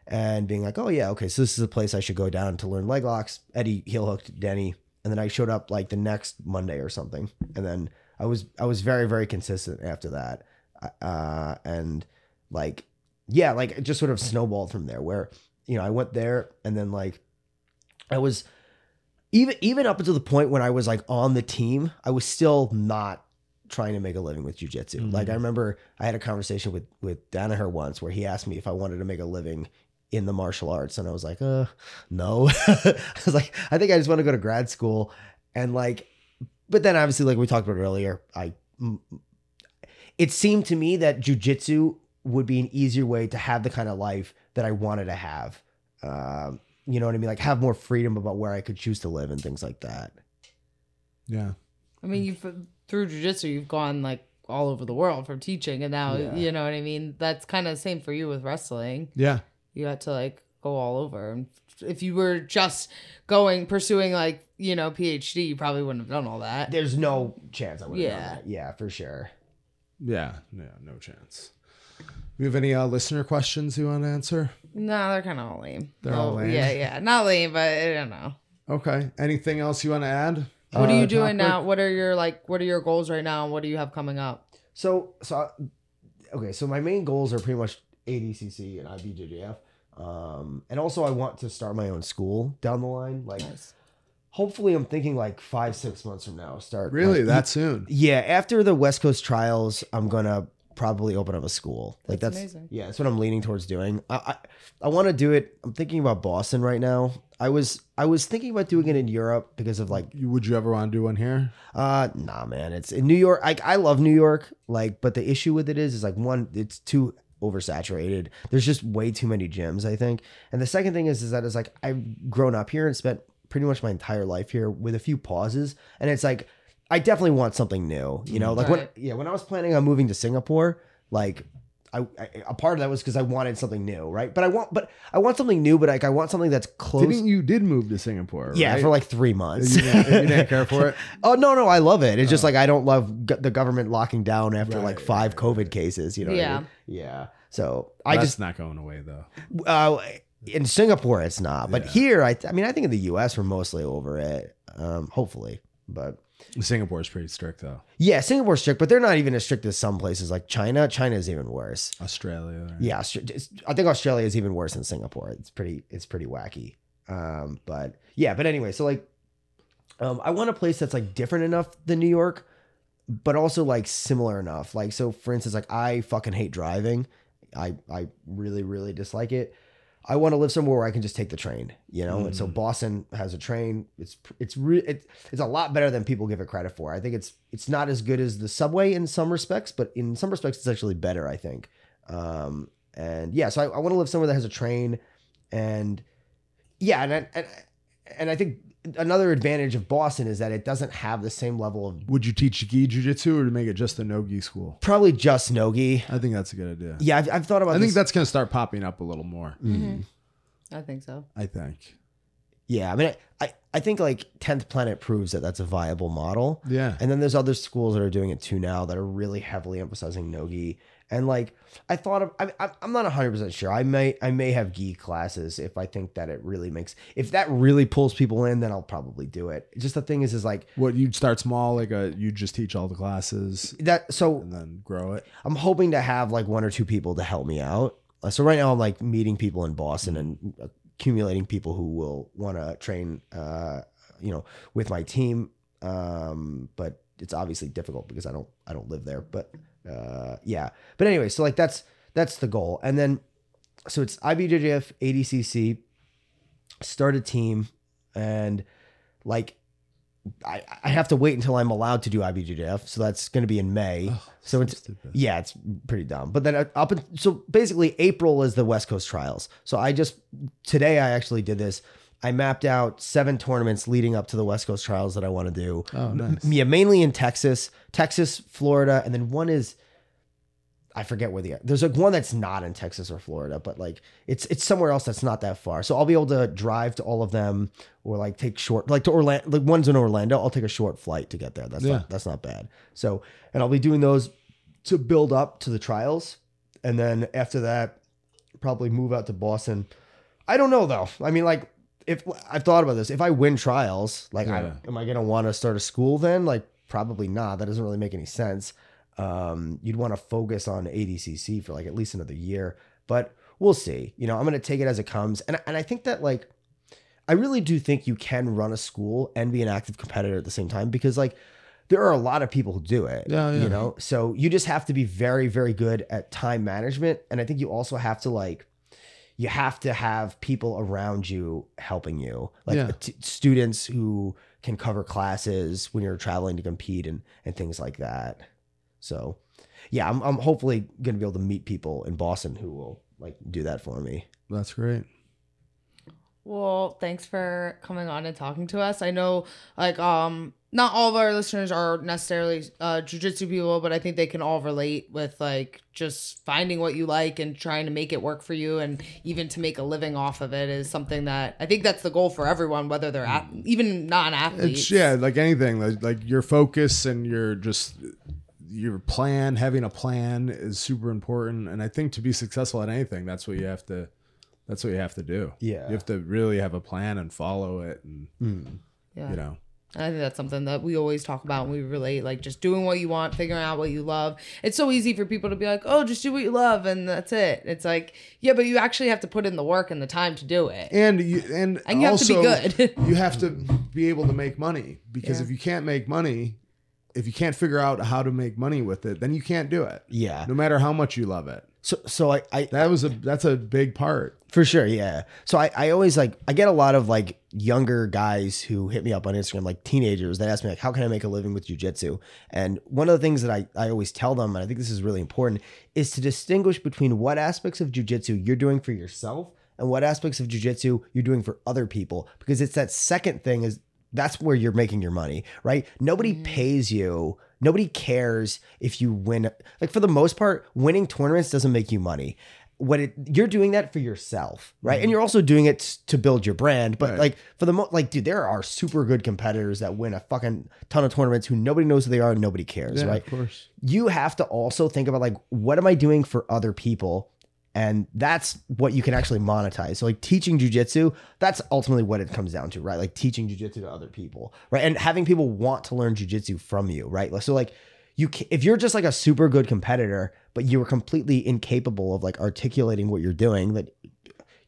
and being like, oh yeah, okay, so this is a place I should go down to learn leg locks. Eddie heel hooked Denny. And then I showed up like the next Monday or something. And then I was very, very consistent after that. And like, yeah, like it just sort of snowballed from there where, you know, I went there and then like I was even up until the point when I was like on the team, I was still not trying to make a living with jiu-jitsu. Mm-hmm. Like I remember I had a conversation with Danaher once where he asked me if I wanted to make a living in the martial arts. And I was like, no. I was like, I think I just want to go to grad school. And like, but then obviously like we talked about earlier, it seemed to me that jiu-jitsu would be an easier way to have the kind of life that I wanted to have. You know what I mean? Like have more freedom about where I could choose to live and things like that. Yeah. I mean, through jiu-jitsu, you've gone like all over the world from teaching, and now you know what I mean. That's kind of the same for you with wrestling. Yeah. You had to like go all over. And if you were just pursuing like, you know, PhD, you probably wouldn't have done all that. There's no chance I would have done Yeah. that. Yeah, for sure. Yeah. No chance. We have any listener questions you want to answer? No, they're kind of all lame. They're all lame? Yeah. Not lame, but I don't know. Okay. Anything else you want to add? What are you doing now? What are your goals right now? What do you have coming up? So my main goals are pretty much ADCC and IBJJF. And also I want to start my own school down the line. Like Nice. hopefully I'm thinking like 5-6 months from now, start. Really? like, That soon? Yeah. After the West Coast trials, I'm going to probably open up a school. Like That's that's amazing. yeah, that's what I'm leaning towards doing. I want to do it. I'm thinking about Boston right now. I was thinking about doing it in Europe because of like Would you ever want to do one here? nah man, it's in New York. I love New York, like, but the issue with it is like one, it's too oversaturated. There's just way too many gyms, I think. And the second thing is that it's like I've grown up here and spent pretty much my entire life here with a few pauses, and it's like I definitely want something new, you know? Like Right. when I was planning on moving to Singapore, like a part of that was because I wanted something new, right? But I want something new, but like I want something that's close. You did move to Singapore, right? Yeah, for like 3 months. You didn't care for it? Oh no, I love it. It's just like I don't love the government locking down after like 5 COVID cases. You know? Yeah. What I mean? Yeah. So That's not going away though. in Singapore it's not, but Yeah. here I think in the U.S. we're mostly over it. Hopefully, but. Singapore is pretty strict though. Yeah, Singapore's strict, but they're not even as strict as some places like China. China is even worse. Australia. Right? Yeah, I think Australia is even worse than Singapore. It's pretty wacky. But yeah, but anyway, so like, I want a place that's like different enough than New York, but also like similar enough. Like, so for instance, like I fucking hate driving. I really, really dislike it. I want to live somewhere where I can just take the train, you know? And so Boston has a train. It's a lot better than people give it credit for. I think it's not as good as the subway in some respects, but in some respects it's actually better, I think. And yeah, so I want to live somewhere that has a train, and yeah. And I think another advantage of Boston is that it doesn't have the same level of, Would you teach gi jiu-jitsu or make it just a no-gi school? probably just no-gi. I think that's a good idea. Yeah, I've thought about I think this. that's going to start popping up a little more. I think so. I think. Yeah, I mean, I think like 10th Planet proves that that's a viable model. Yeah. And then there's other schools that are doing it too now that are really heavily emphasizing no-gi. And like, I thought of, I'm not 100% sure. I may have gi classes if I think that it really if that really pulls people in, then I'll probably do it. Just the thing is like, What, you'd start small, like you just teach all the classes so and then grow it? I'm hoping to have like 1 or 2 people to help me out. So right now I'm like meeting people in Boston and accumulating people who will want to train, with my team. But it's obviously difficult because I don't live there, but yeah. But anyway, so like that's the goal. And then, so it's IBJJF, ADCC, start a team, and like, I have to wait until I'm allowed to do IBJJF. So that's going to be in May. So it's, stupid. yeah, it's pretty dumb. But then so basically April is the West Coast trials. So today I actually did this. I mapped out 7 tournaments leading up to the West Coast trials that I want to do. Oh, nice. Yeah, mainly in Texas, Florida. And then one is, I forget where there's like one that's not in Texas or Florida, but like it's somewhere else that's not that far. So I'll be able to drive to all of them or like take short, like to Orlando, like one's in Orlando. I'll take a short flight to get there. That's not bad. So, and I'll be doing those to build up to the trials. And then after that, probably move out to Boston. I don't know though. I mean, like if I've thought about this, if I win trials, like am I going to want to start a school then? Like probably not. That doesn't really make any sense. You'd want to focus on ADCC for like at least another year, but we'll see. You know, I'm going to take it as it comes. And I think that like, I really do think you can run a school and be an active competitor at the same time because like there are a lot of people who do it, you know? So you just have to be very, very good at time management. And I think you also have to like, you have to have people around you helping you, like students who can cover classes when you're traveling to compete and things like that. So, yeah, I'm hopefully going to be able to meet people in Boston who will like do that for me. That's great. Well, thanks for coming on and talking to us. I know like not all of our listeners are necessarily jiu-jitsu people, but I think they can all relate with like just finding what you like and trying to make it work for you, and even to make a living off of it is something that I think that's the goal for everyone, whether they're even non-athletes. It's, like anything, like your focus and your plan, having a plan is super important. And I think to be successful at anything, that's what you have to do. Yeah. You have to really have a plan and follow it. And, you know, And I think that's something that we always talk about and we relate, like just doing what you want, figuring out what you love. It's so easy for people to be like, oh, just do what you love and that's it. It's like, yeah, but you actually have to put in the work and the time to do it. And you also, have to be good. You have to be able to make money, because if you can't make money, if you can't figure out how to make money with it, then you can't do it. Yeah. No matter how much you love it. So that's a big part. For sure, yeah. So I always like, I get a lot of like younger guys who hit me up on Instagram, like teenagers that ask me like, how can I make a living with jiu-jitsu? And one of the things that I always tell them, and I think this is really important, is to distinguish between what aspects of jiu-jitsu you're doing for yourself and what aspects of jiu-jitsu you're doing for other people. Because it's that second thing that's where you're making your money, right? Nobody pays you. Nobody cares if you win. Like for the most part, winning tournaments doesn't make you money. You're doing that for yourself, right? And you're also doing it to build your brand. But like for dude, there are super good competitors that win a fucking ton of tournaments who nobody knows who they are and nobody cares, right? Of course. You have to also think about like, what am I doing for other people? And that's what you can actually monetize. So like teaching jujitsu, that's ultimately what it comes down to, right? Like teaching jujitsu to other people, right? And having people want to learn jujitsu from you, right? So like if you're just like a super good competitor, but you were completely incapable of like articulating what you're doing, that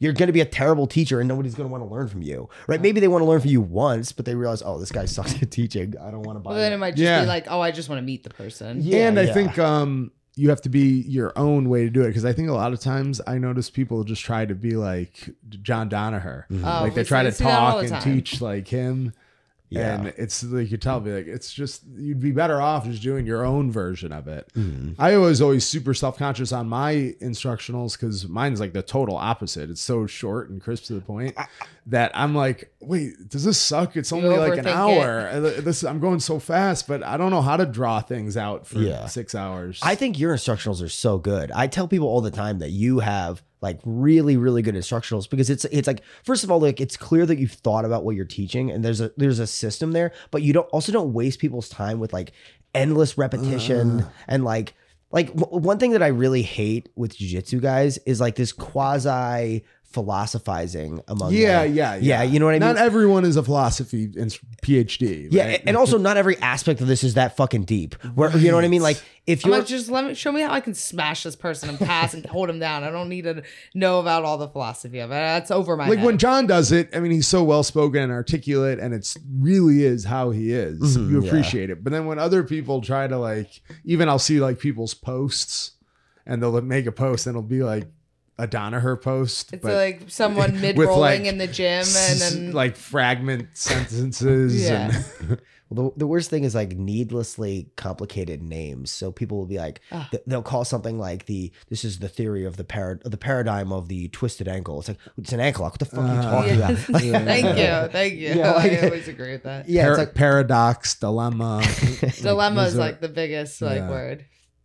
you're going to be a terrible teacher and nobody's going to want to learn from you, right? Maybe they want to learn from you once, but they realize, oh, this guy sucks at teaching. I don't want to buy Well, then it might just be like, oh, I just want to meet the person. Yeah, and I think you have to be your own way to do it, because I think a lot of times I notice people just try to be like John Danaher. Oh, They try to see that all talk the and time. teach like him. Yeah. And it's like, you tell me like, it's just, you'd be better off just doing your own version of it. I was always super self-conscious on my instructionals, because mine's like the total opposite. It's so short and crisp to the point that I'm like, wait, does this suck? It's only like an hour. I'm going so fast, but I don't know how to draw things out for 6 hours. I think your instructionals are so good. I tell people all the time that you have like really, really good instructionals, because it's like, first of all, like it's clear that you've thought about what you're teaching and there's a system there, but you don't waste people's time with like endless repetition and like one thing that I really hate with jiu-jitsu guys is like this quasi philosophizing among them. Yeah. You know what I mean? Not everyone is a philosophy PhD. Yeah. Right? And also not every aspect of this is that fucking deep. Where, you know what I mean? Like if I'm you're like, just show me how I can smash this person and pass and hold him down. I don't need to know about all the philosophy of it. That's over my head. When John does it, I mean, he's so well spoken and articulate, and it's really is how he is. You appreciate it. But then when other people try to like, even I'll see like people's posts, and they'll make a post and it'll be like a Danaher post. It's like someone mid-rolling like, in the gym and then like fragment sentences. Yeah. And Well, the worst thing is like needlessly complicated names. So people will be like, they'll call something like this is the theory of the paradigm of the twisted ankle. It's like, it's an ankle lock. What the fuck are you talking about? Thank you. Yeah, like- I always agree with that. Yeah, it's like paradox, dilemma. Dilemma is like the biggest word.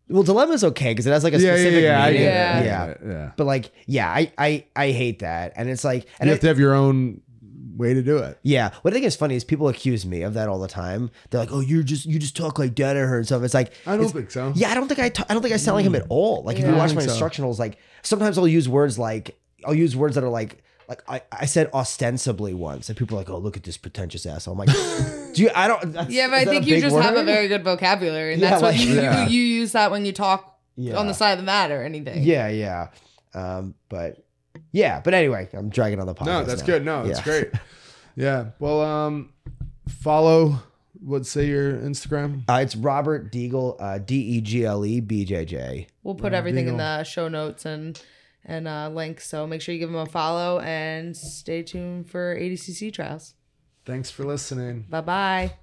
Well, dilemma's okay because it has like a specific I meaning. get it. Yeah. Yeah. But like, yeah, I hate that, and it's like, and You have to have your own way to do it. yeah. What I think is funny is people accuse me of that all the time. They're like, "Oh, you just talk like Danaher and stuff." It's like I don't think so. Yeah, I don't think I sound like him at all. Like if you Yeah. watch I my think so. instructionals, like sometimes I'll use words that are like I said ostensibly once, and people are like, "Oh, look at this pretentious asshole." I'm like, "Do you? I don't." Yeah, but I think you just have a very good vocabulary, and Yeah, that's what like- Yeah. you use that when you talk Yeah. on the side of the mat or anything. Yeah. But anyway, I'm dragging on the podcast. No, that's now. good. No, it's Yeah. great. Yeah. Well, follow. Say your Instagram. It's Robert Degle, Degle BJJ. We'll put everything in the show notes and links. So make sure you give them a follow and stay tuned for ADCC trials. Thanks for listening. Bye bye.